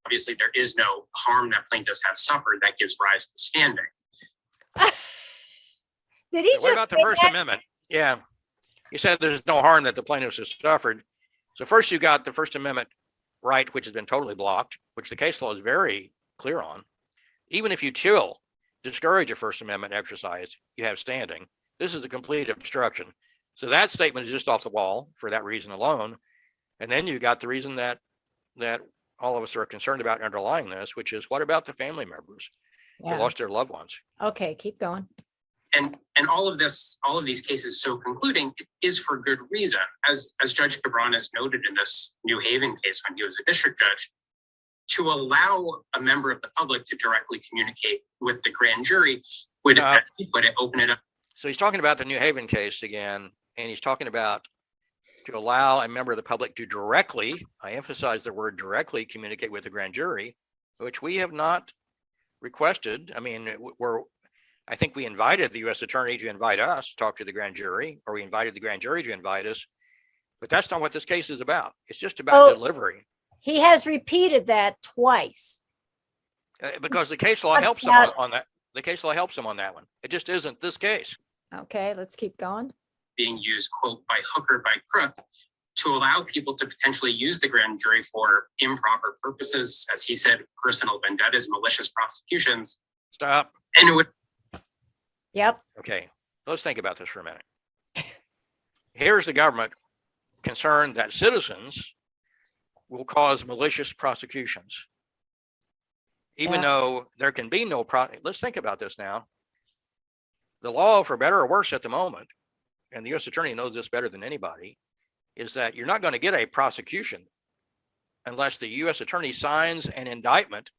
Obviously, there is no harm that plaintiffs have suffered that gives rise to standing. Did he What just about the say First that? Amendment? Yeah, you said there's no harm that the plaintiffs have suffered. So first you got the First Amendment right, which has been totally blocked, which the case law is very clear on. Even if you discourage a First Amendment exercise, you have standing. This is a complete obstruction. So that statement is just off the wall for that reason alone. And then you got the reason that all of us are concerned about underlying this, which is what about the family members who Yeah. lost their loved ones? Okay, keep going. And all of these cases, so concluding, is for good reason. As Judge Cabranes noted in this New Haven case when he was a district judge, to allow a member of the public to directly communicate with the grand jury would it open it up. So he's talking about the New Haven case again, and he's talking about to allow a member of the public to directly, I emphasize the word directly, communicate with the grand jury, which we have not requested. I mean, I think we invited the U.S. attorney to invite us to talk to the grand jury, or we invited the grand jury to invite us, but that's not what this case is about. It's just about delivery. He has repeated that twice. Because the case law helps him on that. The case law helps him on that one. It just isn't this case. Okay, let's keep going. Being used, quote, by hook or by crook, to allow people to potentially use the grand jury for improper purposes, as he said, personal vendettas, malicious prosecutions. Stop. And it would. Yep. Okay, let's think about this for a minute. Here's the government concerned that citizens will cause malicious prosecutions. Even though there can be no let's think about this now. The law, for better or worse at the moment, and the U.S. attorney knows this better than anybody, is that you're not going to get a prosecution unless the U.S. attorney signs an indictment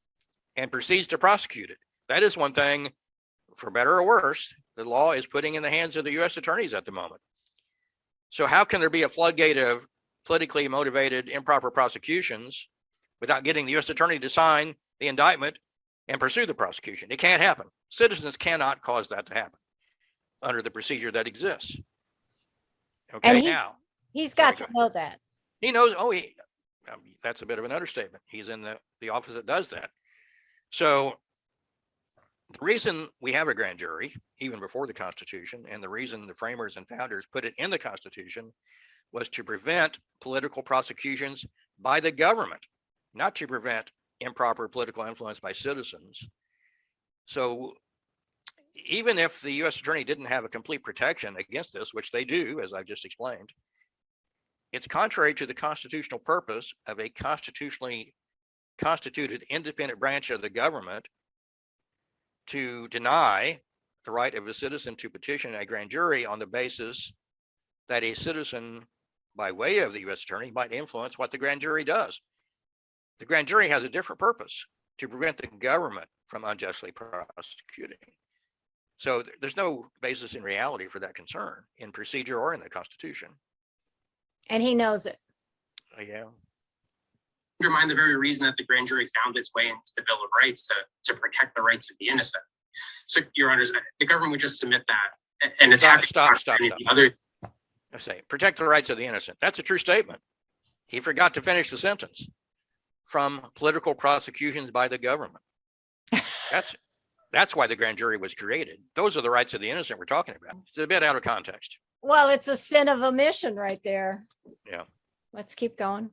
and proceeds to prosecute it. That is one thing, for better or worse, the law is putting in the hands of the U.S. attorneys at the moment. So how can there be a floodgate of politically motivated improper prosecutions without getting the U.S. attorney to sign the indictment and pursue the prosecution? It can't happen. Citizens cannot cause that to happen under the procedure that exists. Okay, now. He's got to know that. He knows, that's a bit of an understatement. He's in the office that does that. So the reason we have a grand jury, even before the Constitution, and the reason the framers and founders put it in the Constitution was to prevent political prosecutions by the government, not to prevent improper political influence by citizens. So even if the U.S. attorney didn't have a complete protection against this, which they do, as I've just explained, it's contrary to the constitutional purpose of a constitutionally constituted independent branch of the government to deny the right of a citizen to petition a grand jury on the basis that a citizen, by way of the U.S. attorney, might influence what the grand jury does. The grand jury has a different purpose: to prevent the government from unjustly prosecuting. So there's no basis in reality for that concern in procedure or in the Constitution. And he knows it. Yeah. Undermine the very reason that the grand jury found its way into the Bill of Rights to protect the rights of the innocent. So, Your Honors, the government would just submit that, and it's Stop. Other. I say, protect the rights of the innocent. That's a true statement. He forgot to finish the sentence. From political prosecutions by the government. That's why the grand jury was created. Those are the rights of the innocent we're talking about. It's a bit out of context. Well, it's a sin of omission right there. Yeah. Let's keep going.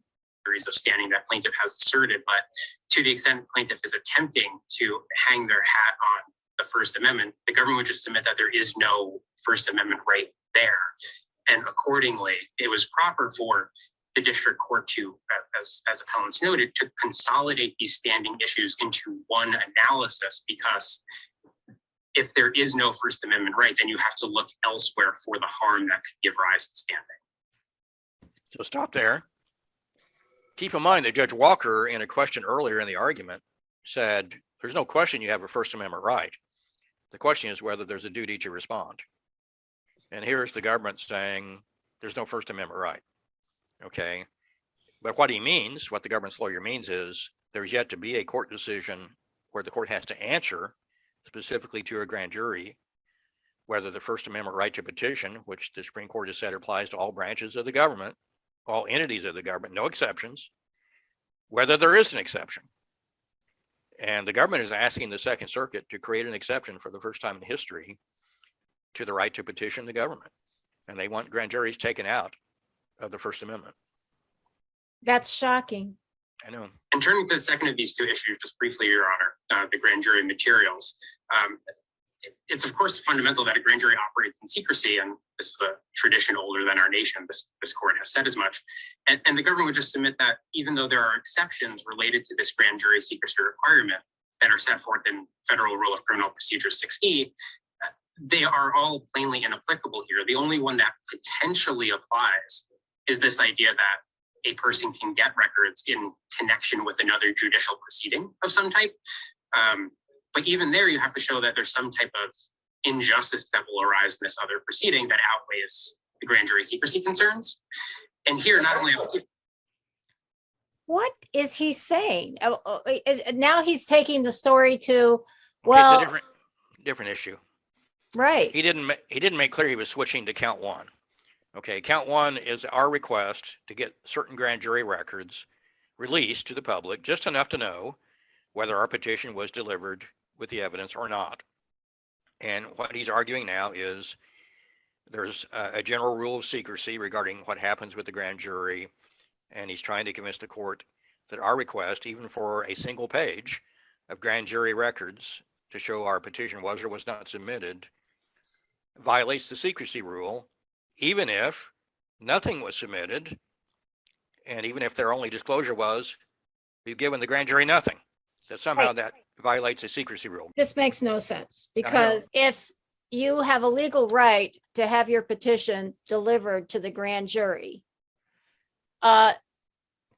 Of standing that plaintiff has asserted, but to the extent plaintiff is attempting to hang their hat on the First Amendment, the government would just submit that there is no First Amendment right there. And accordingly, it was proper for the district court to, as appellants noted, to consolidate these standing issues into one analysis, because if there is no First Amendment right, then you have to look elsewhere for the harm that could give rise to standing. So stop there. Keep in mind that Judge Walker, in a question earlier in the argument, said there's no question you have a First Amendment right. The question is whether there's a duty to respond. And here's the government saying there's no First Amendment right. Okay. But what he means, what the government's lawyer means, is there's yet to be a court decision where the court has to answer specifically to a grand jury whether the First Amendment right to petition, which the Supreme Court has said applies to all branches of the government, all entities of the government, no exceptions, whether there is an exception. And the government is asking the Second Circuit to create an exception for the first time in history to the right to petition the government. And they want grand juries taken out of the First Amendment. That's shocking. I know. And turning to the second of these two issues, just briefly, Your Honor, the grand jury materials. It's of course fundamental that a grand jury operates in secrecy, and this is a tradition older than our nation. This court has said as much. And the government would just submit that even though there are exceptions related to this grand jury secrecy requirement that are set forth in Federal Rule of Criminal Procedure 6E, they are all plainly inapplicable here. The only one that potentially applies is this idea that a person can get records in connection with another judicial proceeding of some type. But even there, you have to show that there's some type of injustice that will arise in this other proceeding that outweighs the grand jury secrecy concerns. And here, not only What is he saying? Now he's taking the story to, well, It's a different issue. right. He didn't make clear he was switching to count one. Okay, count one is our request to get certain grand jury records released to the public, just enough to know whether our petition was delivered with the evidence or not. And what he's arguing now is there's a general rule of secrecy regarding what happens with the grand jury, and he's trying to convince the court that our request, even for a single page of grand jury records to show our petition was or was not submitted, violates the secrecy rule, even if nothing was submitted, and even if their only disclosure was we've given the grand jury nothing, that somehow Right. that violates the secrecy rule. This makes no sense because if you have a legal right to have your petition delivered to the grand jury,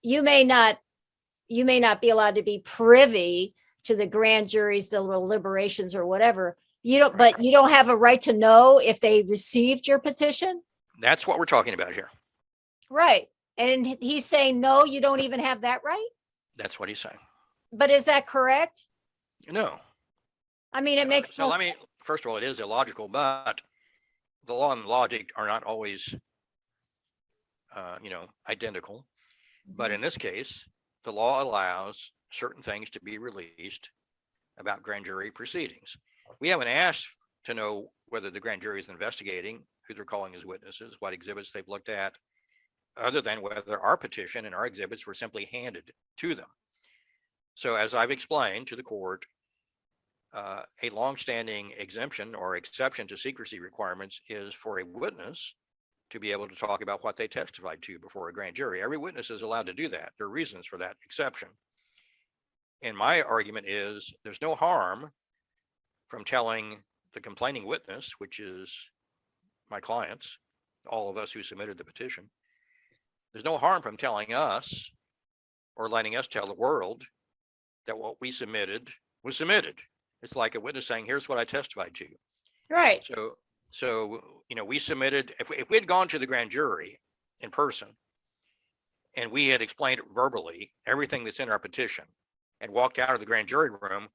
you may not be allowed to be privy to the grand jury's deliberations or whatever. But you don't have a right to know if they received your petition. That's what we're talking about here. Right. And he's saying, no, you don't even have that right. That's what he's saying. But is that correct? No. I mean, it makes So no let me, first of all, it is illogical, but the law and logic are not always, identical. But in this case, the law allows certain things to be released about grand jury proceedings. We haven't asked to know whether the grand jury is investigating, who they're calling as witnesses, what exhibits they've looked at, other than whether our petition and our exhibits were simply handed to them. So as I've explained to the court, a longstanding exemption or exception to secrecy requirements is for a witness to be able to talk about what they testified to before a grand jury. Every witness is allowed to do that. There are reasons for that exception. And my argument is there's no harm from telling the complaining witness, which is my clients, all of us who submitted the petition, there's no harm from telling us or letting us tell the world that what we submitted was submitted. It's like a witness saying, here's what I testified to. right. So we submitted, if we had gone to the grand jury in person and we had explained verbally everything that's in our petition and walked out of the grand jury room,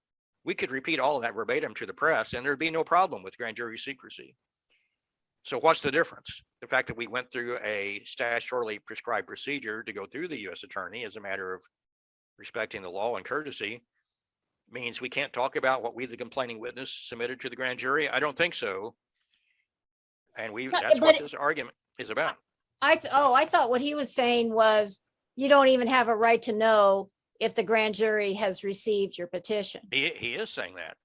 we could repeat all of that verbatim to the press and there'd be no problem with grand jury secrecy. So what's the difference? The fact that we went through a statutorily prescribed procedure to go through the U.S. attorney as a matter of respecting the law and courtesy means we can't talk about what we, the complaining witness, submitted to the grand jury? I don't think so. And that's what this argument is about. I thought what he was saying was you don't even have a right to know if the grand jury has received your petition. He is saying that.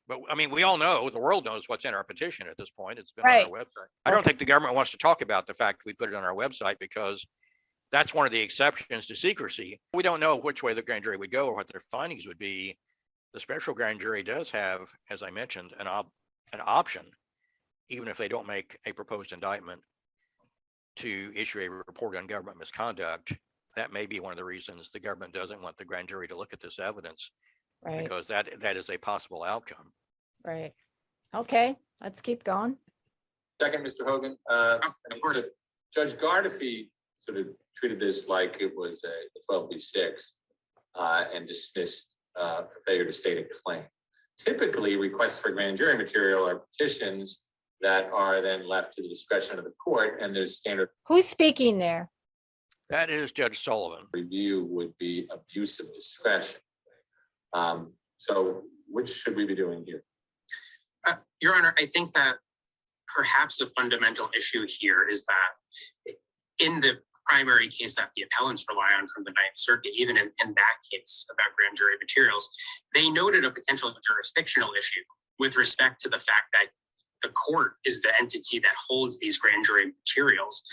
But I mean, we all know, the world knows what's in our petition at this point. It's been Right. on our website. I don't think the government wants to talk about the fact we put it on our website because that's one of the exceptions to secrecy. We don't know which way the grand jury would go or what their findings would be. the special grand jury does have, as I mentioned, an option, even if they don't make a proposed indictment, to issue a report on government misconduct. That may be one of the reasons the government doesn't want the grand jury to look at this evidence, Right, because that is a possible outcome. right. Okay, let's keep going. Second, Mr. Hogan. Of course. Judge Gardefee sort of treated this like it was a 12b6 and dismissed for failure to state a claim. Typically, requests for grand jury material are petitions that are then left to the discretion of the court, and there's standard Who's speaking there? That is Judge Sullivan. review would be abuse of discretion. So which should we be doing here? Your Honor, I think that perhaps a fundamental issue here is that in the primary case that the appellants rely on from the Ninth Circuit, even in that case about grand jury materials, they noted a potential jurisdictional issue with respect to the fact that the court is the entity that holds these grand jury materials.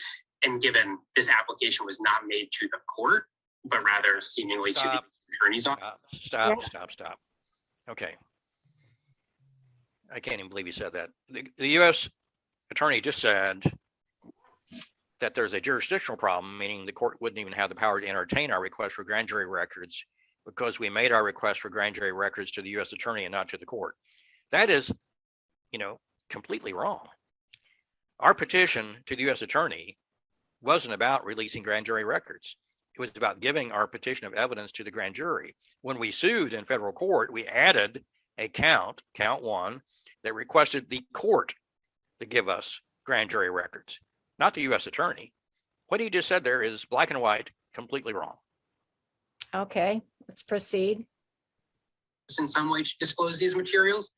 And given this application was not made to the court, but rather seemingly to the attorney's office. Stop. Okay. I can't even believe you said that. The U.S. attorney just said that there's a jurisdictional problem, meaning the court wouldn't even have the power to entertain our request for grand jury records because we made our request for grand jury records to the U.S. attorney and not to the court. That is, completely wrong. Our petition to the U.S. attorney wasn't about releasing grand jury records. It was about giving our petition of evidence to the grand jury. When we sued in federal court, we added a count 1, that requested the court to give us grand jury records, not the U.S. attorney. What he just said there is black and white, completely wrong. Okay, let's proceed. In some way to disclose these materials,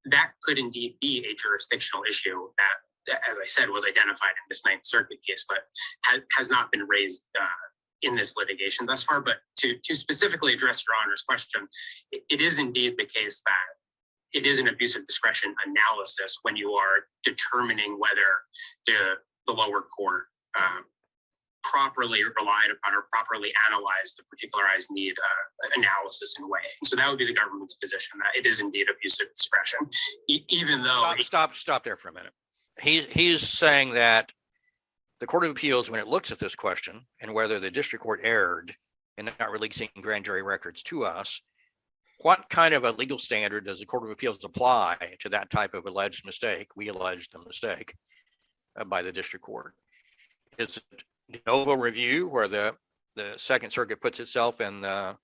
that could indeed be a jurisdictional issue that, as I said, was identified in this Ninth Circuit case, but has not been raised in this litigation thus far. But to specifically address Your Honor's question, it is indeed the case that it is an abuse of discretion analysis when you are determining whether the lower court properly relied upon or properly analyzed the particularized need analysis and weighing. So that would be the government's position that it is indeed abuse of discretion, even though. Stop there for a minute. He's saying that the Court of Appeals, when it looks at this question and whether the district court erred in not releasing grand jury records to us, what kind of a legal standard does the Court of Appeals apply to that type of alleged mistake? We alleged a mistake by the district court. Is it de novo review where the Second Circuit puts itself in the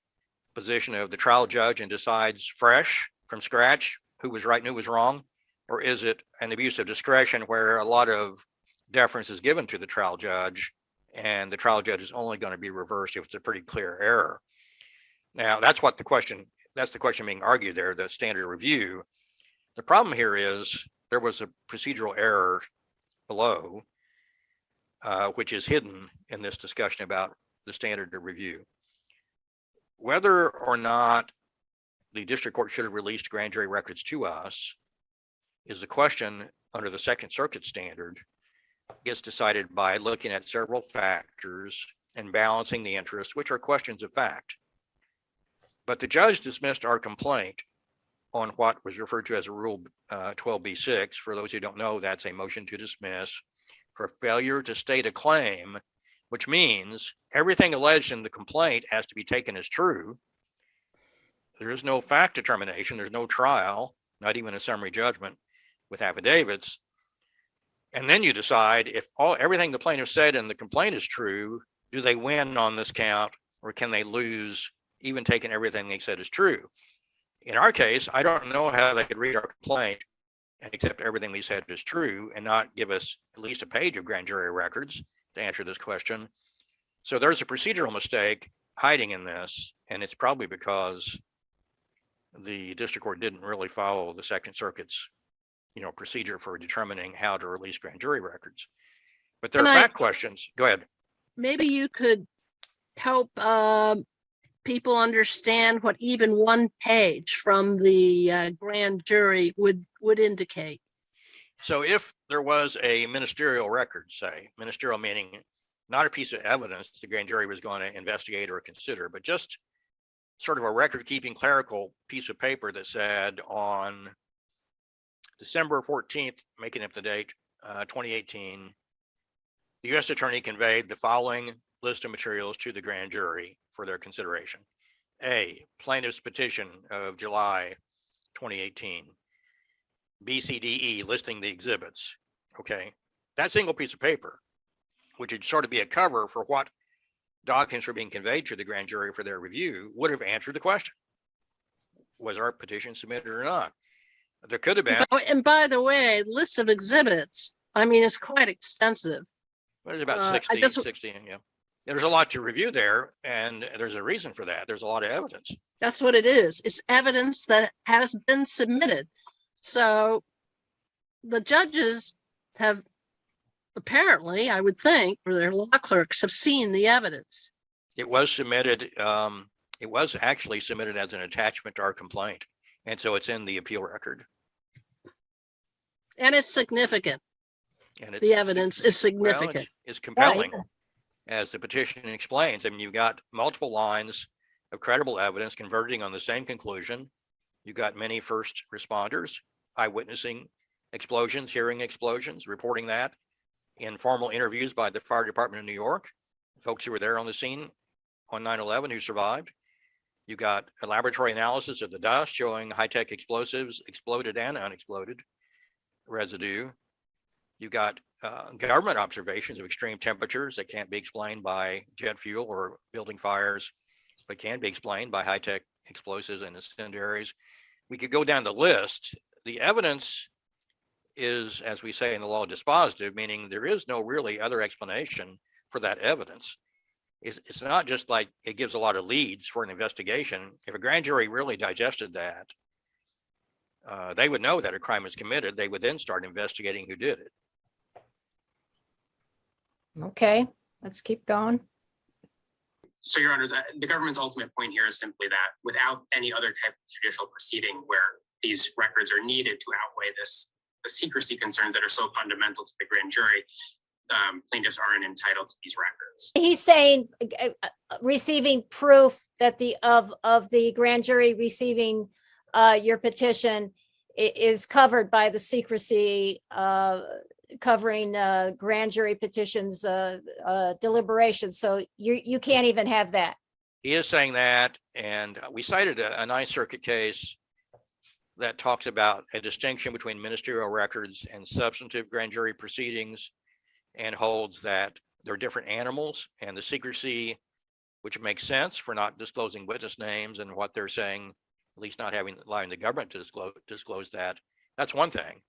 position of the trial judge and decides fresh from scratch who was right and who was wrong? Or is it an abuse of discretion where a lot of deference is given to the trial judge and the trial judge is only going to be reversed if it's a pretty clear error? Now, that's the question being argued there, the standard review. The problem here is there was a procedural error below, which is hidden in this discussion about the standard of review. Whether or not the district court should have released grand jury records to us is the question under the Second Circuit standard. Gets decided by looking at several factors and balancing the interests, which are questions of fact. But the judge dismissed our complaint on what was referred to as a Rule 12b6. For those who don't know, that's a motion to dismiss for failure to state a claim, which means everything alleged in the complaint has to be taken as true. There is no fact determination. There's no trial, not even a summary judgment with affidavits. And then you decide if everything the plaintiff said in the complaint is true, do they win on this count or can they lose even taking everything they said is true? In our case, I don't know how they could read our complaint and accept everything we said is true and not give us at least a page of grand jury records to answer this question. So there's a procedural mistake hiding in this, and it's probably because the district court didn't really follow the Second Circuit's procedure for determining how to release grand jury records. But there are fact questions. Go ahead. Maybe you could help people understand what even one page from the grand jury would indicate. So if there was a ministerial record, say, ministerial meaning not a piece of evidence the grand jury was going to investigate or consider, but just sort of a record-keeping clerical piece of paper that said on December 14th, making up the date, 2018, the U.S. Attorney conveyed the following list of materials to the grand jury for their consideration. A, plaintiff's petition of July 2018. B, C, D, E, listing the exhibits. Okay. That single piece of paper, which would sort of be a cover for what documents were being conveyed to the grand jury for their review, would have answered the question. Was our petition submitted or not? There could have been. Oh, and by the way, list of exhibits, I mean, it's quite extensive. There's about 60, yeah. There's a lot to review there, and there's a reason for that. There's a lot of evidence. That's what it is. It's evidence that has been submitted. So the judges have apparently, I would think, or their law clerks have seen the evidence. It was submitted. It was actually submitted as an attachment to our complaint. And so it's in the appeal record. And it's significant. And The evidence is significant. Well, it's compelling, as the petition explains. I mean, you've got multiple lines of credible evidence converging on the same conclusion. You've got many first responders, eyewitnessing explosions, hearing explosions, reporting that, informal interviews by the fire department of New York, folks who were there on the scene on 9/11 who survived. You got a laboratory analysis of the dust showing high-tech explosives, exploded and unexploded residue. You got government observations of extreme temperatures that can't be explained by jet fuel or building fires, but can be explained by high-tech explosives and incendiaries. We could go down the list. The evidence is, as we say in the law, dispositive, meaning there is no really other explanation for that evidence. It's not just like it gives a lot of leads for an investigation. If a grand jury really digested that, they would know that a crime was committed. They would then start investigating who did it. Okay, let's keep going. So, Your Honors, the government's ultimate point here is simply that without any other type of judicial proceeding where these records are needed to outweigh the secrecy concerns that are so fundamental to the grand jury, plaintiffs aren't entitled to these records. He's saying receiving proof that of the grand jury receiving your petition is covered by the secrecy covering grand jury petitions deliberations. So you can't even have that. He is saying that, and we cited a Ninth Circuit case that talks about a distinction between ministerial records and substantive grand jury proceedings, and holds that they're different animals, and the secrecy, which makes sense for not disclosing witness names and what they're saying, at least not allowing the government to disclose that. That's one thing.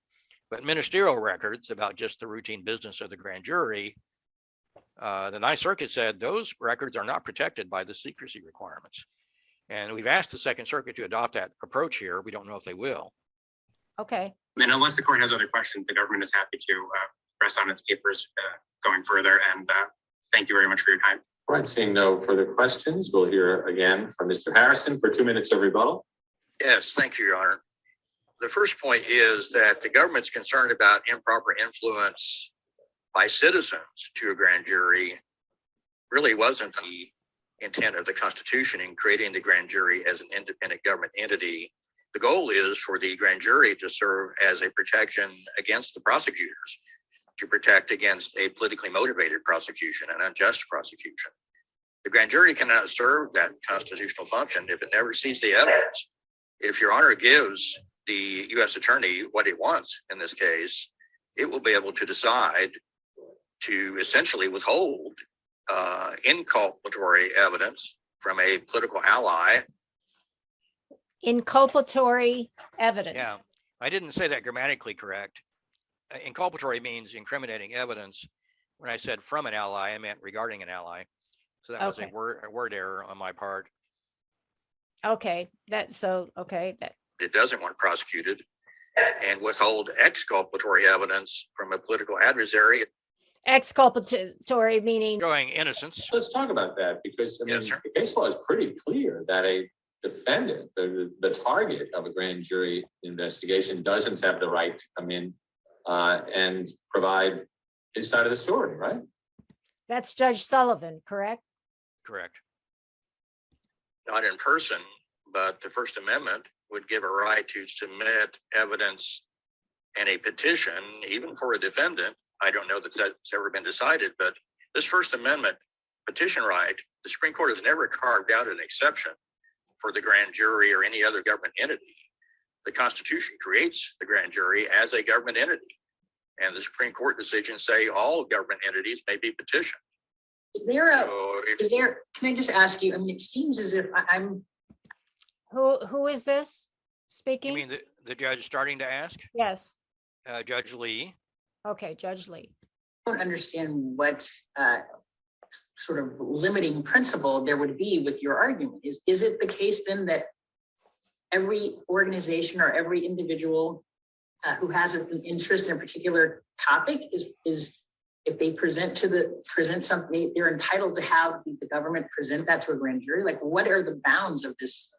But ministerial records about just the routine business of the grand jury, the Ninth Circuit said those records are not protected by the secrecy requirements. And we've asked the Second Circuit to adopt that approach here. We don't know if they will. Okay. And unless the court has other questions, the government is happy to press on its papers going further. And thank you very much for your time. All right, seeing no further questions, we'll hear again from Mr. Harrison for 2 minutes of rebuttal. Yes, thank you, Your Honor. The first point is that the government's concerned about improper influence by citizens to a grand jury really wasn't the intent of the Constitution in creating the grand jury as an independent government entity. The goal is for the grand jury to serve as a protection against the prosecutors, to protect against a politically motivated prosecution, an unjust prosecution. The grand jury cannot serve that constitutional function if it never sees the evidence. If Your Honor gives the U.S. Attorney what it wants in this case, it will be able to decide to essentially withhold inculpatory evidence from a political ally. Inculpatory evidence. Yeah, I didn't say that grammatically correct. Inculpatory means incriminating evidence. When I said from an ally, I meant regarding an ally. So that was a word error on my part. Okay, that It doesn't want prosecuted, and withhold exculpatory evidence from a political adversary. exculpatory meaning Showing innocence. Let's talk about that, because I mean, Yes, sir. the case law is pretty clear that a defendant, the target of a grand jury investigation, doesn't have the right to come in and provide his side of the story, right? that's Judge Sullivan, correct? Correct. not in person, but the First Amendment would give a right to submit evidence and a petition, even for a defendant. I don't know that that's ever been decided, but this First Amendment petition right, the Supreme Court has never carved out an exception for the grand jury or any other government entity. The Constitution creates the grand jury as a government entity, and the Supreme Court decisions say all government entities may be petitioned. Can I just ask you, I mean, it seems as if I'm, Who is this You speaking? mean the judge starting to ask? Yes. Judge Lee. Okay, Judge Lee. I don't understand what sort of limiting principle there would be with your argument. Is it the case then that every organization or every individual who has an interest in a particular topic is if they present something, they're entitled to have the government present that to a grand jury? Like, what are the bounds of this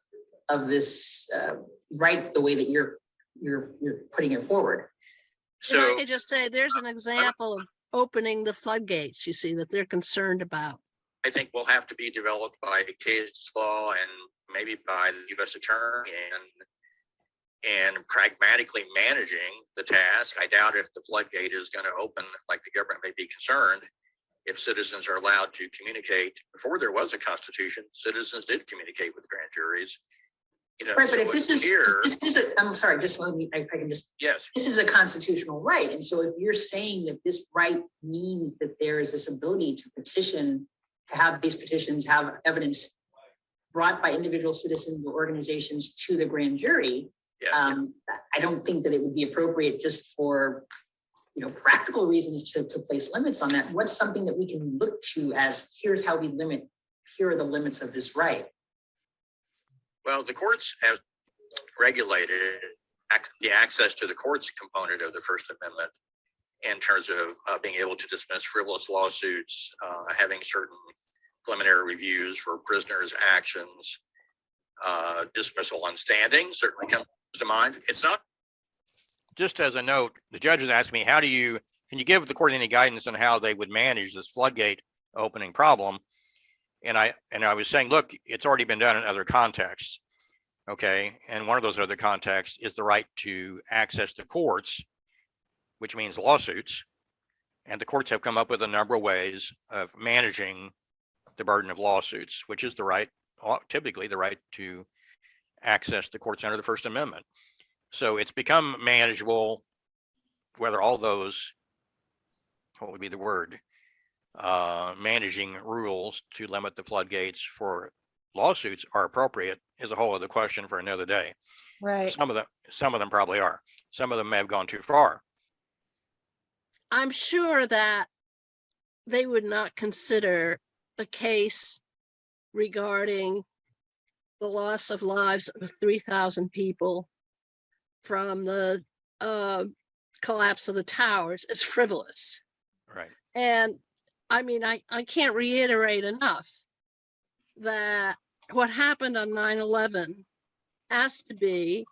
right, the way that you're putting it forward? If I So could just say, there's an example of opening the floodgates, you see, that they're concerned about. I think will have to be developed by case law and maybe by the U.S. Attorney and pragmatically managing the task. I doubt if the floodgate is going to open like the government may be concerned. If citizens are allowed to communicate, before there was a constitution, citizens did communicate with grand juries. You know, Right, but so if this is I'm sorry, just let me, if I can just, yes, this is a constitutional right. And so if you're saying that this right means that there is this ability to petition, to have these petitions, have evidence brought by individual citizens or organizations to the grand jury, yes. I don't think that it would be appropriate just for, practical reasons to place limits on that. What's something that we can look to as, here's how we limit, here are the limits of this right? Well, the courts have regulated the access to the courts component of the First Amendment in terms of being able to dismiss frivolous lawsuits, having certain preliminary reviews for prisoners' actions, dismissal on standing certainly comes to mind. It's not. Just as a note, the judge has asked me, can you give the court any guidance on how they would manage this floodgate opening problem? And I was saying, look, it's already been done in other contexts. Okay. And one of those other contexts is the right to access the courts, which means lawsuits. And the courts have come up with a number of ways of managing the burden of lawsuits, which is typically the right to access the courts under the First Amendment. So it's become manageable, whether all those, what would be the word, managing rules to limit the floodgates for lawsuits are appropriate is a whole other question for another day. Right. Some of them probably are. Some of them may have gone too far. I'm sure that they would not consider a case regarding the loss of lives of 3,000 people from the collapse of the towers as frivolous. Right. And I mean, I can't reiterate enough that what happened on 9/11 has to be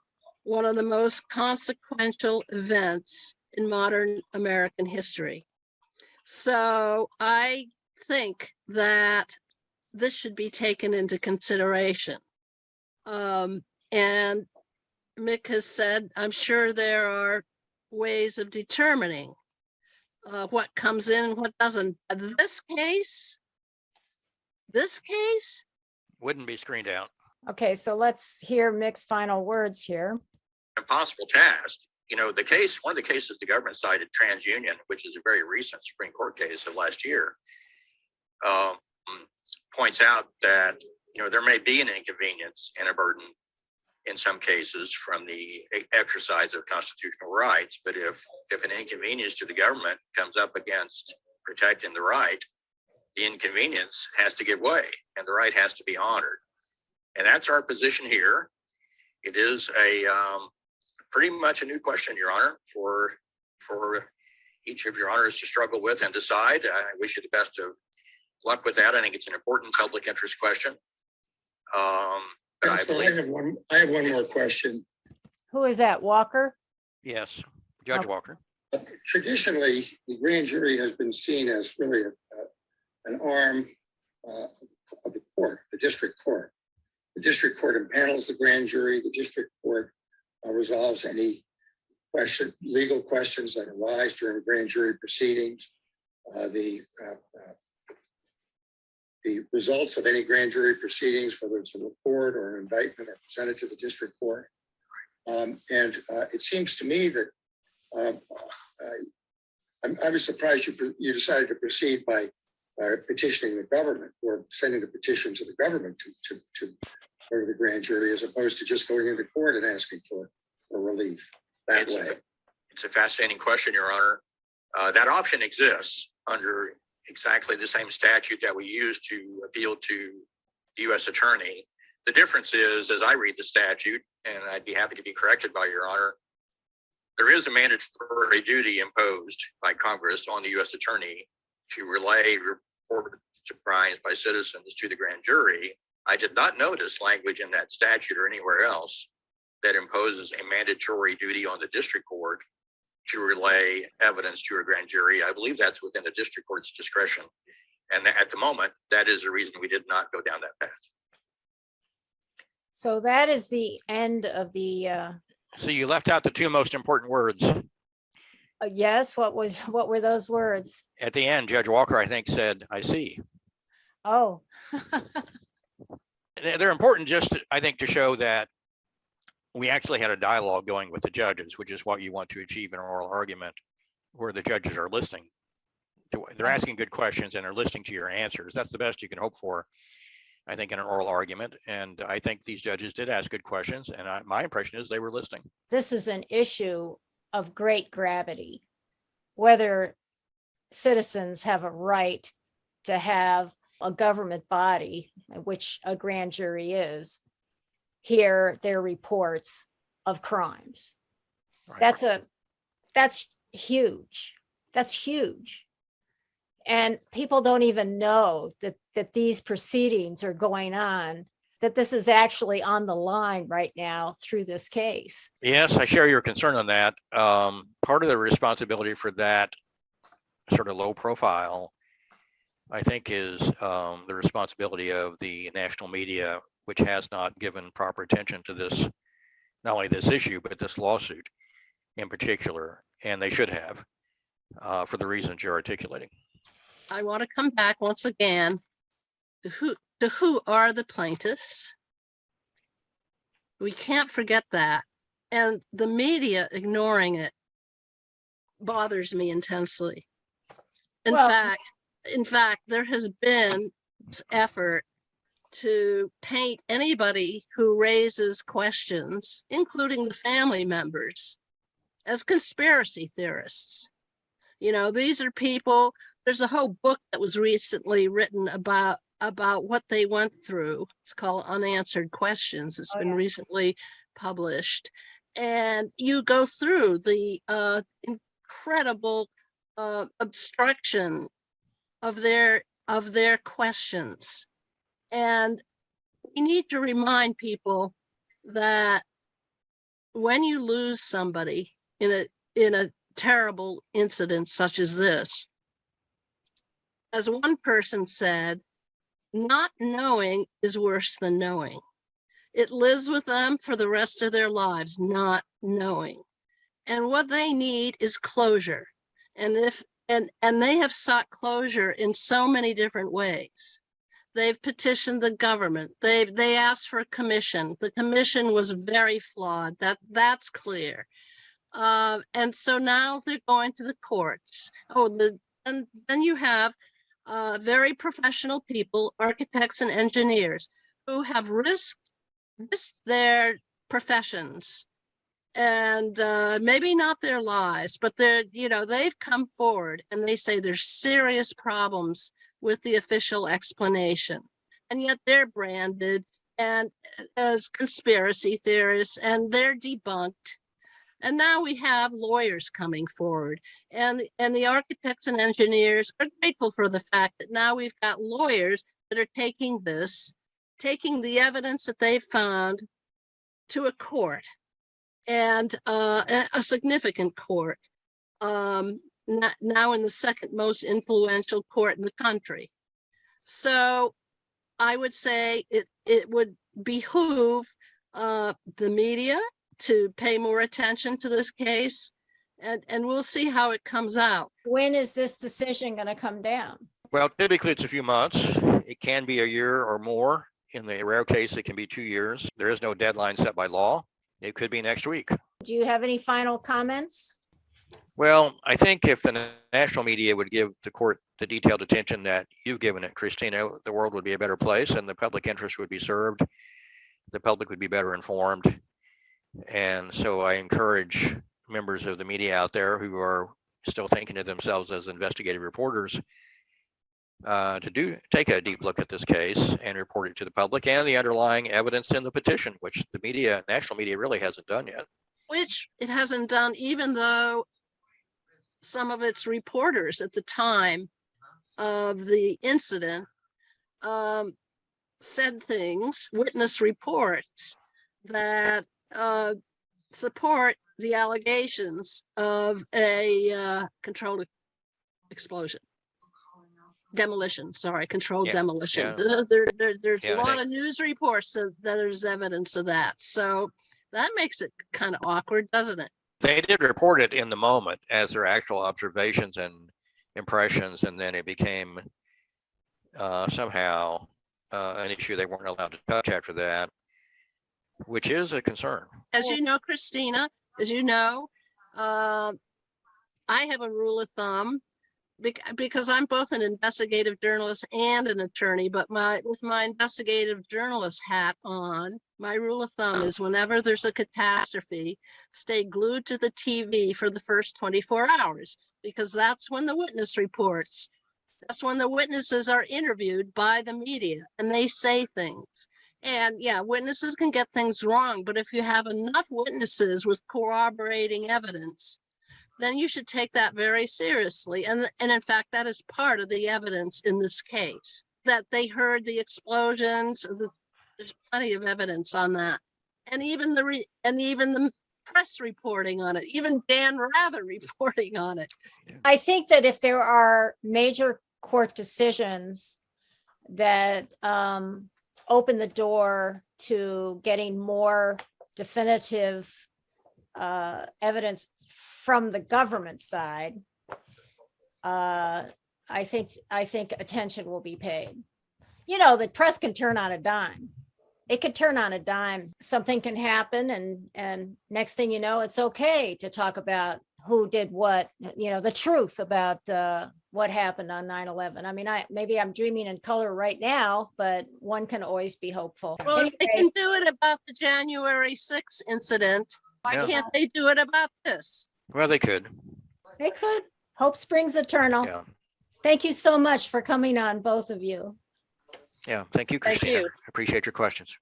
one of the most consequential events in modern American history. So I think that this should be taken into consideration. And Mick has said, I'm sure there are ways of determining what comes in and what doesn't. This case Wouldn't be screened out. Okay, so let's hear Mick's final words here. Impossible task. One of the cases the government cited, TransUnion, which is a very recent Supreme Court case of last year, points out that there may be an inconvenience and a burden in some cases from the exercise of constitutional rights, but if an inconvenience to the government comes up against protecting the right, the inconvenience has to give way and the right has to be honored. And that's our position here. It is a pretty much a new question, Your Honor, for each of Your Honors to struggle with and decide. I wish you the best of luck with that. I think it's an important public interest question. But I So I have one more question. Who is that, Walker? yes, Judge Okay. Walker. Traditionally, the grand jury has been seen as really an arm of the court, the district court. The district court impanels the grand jury. The district court resolves any legal questions that arise during grand jury proceedings. The results of any grand jury proceedings, whether it's a report or an indictment, are presented to the district court. It seems to me that I was surprised you decided to proceed by petitioning the government or sending the petition to the government to go to the grand jury, as opposed to just going into court and asking for relief that way. It's a fascinating question, Your Honor. That option exists under exactly the same statute that we use to appeal to the U.S. Attorney. The difference is, as I read the statute, and I'd be happy to be corrected by Your Honor, there is a mandatory duty imposed by Congress on the U.S. Attorney to relay reports of crimes by citizens to the grand jury. I did not notice language in that statute or anywhere else that imposes a mandatory duty on the district court to relay evidence to a grand jury. I believe that's within the district court's discretion. And at the moment, that is the reason we did not go down that path. So that is the end of the, So you left out the two most important words. yes, what were those words? At the end, Judge Walker, I think, said, "I see." Oh, They're important just, I think, to show that we actually had a dialogue going with the judges, which is what you want to achieve in an oral argument where the judges are listening. They're asking good questions and are listening to your answers. That's the best you can hope for, I think, in an oral argument. And I think these judges did ask good questions. And my impression is they were listening. this is an issue of great gravity, whether citizens have a right to have a government body, which a grand jury is, hear their reports of crimes. Right. That's huge. That's huge. And people don't even know that these proceedings are going on, that this is actually on the line right now through this case. Yes, I share your concern on that. Part of the responsibility for that sort of low profile, I think, is the responsibility of the national media, which has not given proper attention to this, not only this issue, but this lawsuit in particular, and they should have, for the reasons you're articulating. I want to come back once again to who are the plaintiffs. We can't forget that. And the media ignoring it bothers me intensely. In fact, there has been this effort to paint anybody who raises questions, including the family members, as conspiracy theorists. You know, these are people, there's a whole book that was recently written about what they went through. It's called Unanswered Questions. It's been recently published. And you go through the incredible obstruction of their questions. And we need to remind people that when you lose somebody in a terrible incident such as this, as one person said, not knowing is worse than knowing. It lives with them for the rest of their lives, not knowing. And what they need is closure. And they have sought closure in so many different ways. They've petitioned the government. They asked for a commission. The commission was very flawed. That's clear. And so now they're going to the courts. And then you have very professional people, architects and engineers, who have risked their professions and maybe not their lives, but they've come forward and they say there's serious problems with the official explanation, and yet they're branded and as conspiracy theorists, and they're debunked. And now we have lawyers coming forward, and the architects and engineers are grateful for the fact that now we've got lawyers that are taking the evidence that they found to a court, and a significant court, now in the second most influential court in the country. So I would say it would behoove the media to pay more attention to this case, and we'll see how it comes out. When is this decision going to come down? Well, typically it's a few months. It can be a year or more. In the rare case, it can be 2 years. There is no deadline set by law. It could be next week. Do you have any final comments? Well, I think if the national media would give the court the detailed attention that you've given it, Christina, the world would be a better place and the public interest would be served. The public would be better informed. And so I encourage members of the media out there who are still thinking of themselves as investigative reporters to take a deep look at this case and report it to the public and the underlying evidence in the petition, which the media, national media, really hasn't done yet. Which it hasn't done, even though some of its reporters at the time of the incident said things, witness reports that support the allegations of a controlled explosion. Controlled demolition. Yeah. There's a lot of news reports that there's evidence of that. So that makes it kind of awkward, doesn't it? They did report it in the moment as their actual observations and impressions, and then it became somehow an issue they weren't allowed to touch after that, which is a concern. As you know, Christina, as you know, I have a rule of thumb because I'm both an investigative journalist and an attorney, but with my investigative journalist hat on, my rule of thumb is whenever there's a catastrophe, stay glued to the TV for the first 24 hours, because that's when the witness reports. That's when the witnesses are interviewed by the media and they say things. And yeah, witnesses can get things wrong, but if you have enough witnesses with corroborating evidence, then you should take that very seriously. And in fact, that is part of the evidence in this case, that they heard the explosions. There's plenty of evidence on that. And even the press reporting on it, even Dan Rather reporting on it. I think that if there are major court decisions that open the door to getting more definitive evidence from the government side, I think attention will be paid. You know, the press can turn on a dime. It could turn on a dime. Something can happen, and next thing you know, it's okay to talk about who did what, you know, the truth about what happened on 9/11. I mean, maybe I'm dreaming in color right now, but one can always be hopeful. Well, if they can do it about the January 6th incident, why can't they do it about this? Well, they could. They could. Hope springs eternal. Yeah. Thank you so much for coming on, both of you. Yeah. Thank you, Thank Christina. you. Appreciate your questions.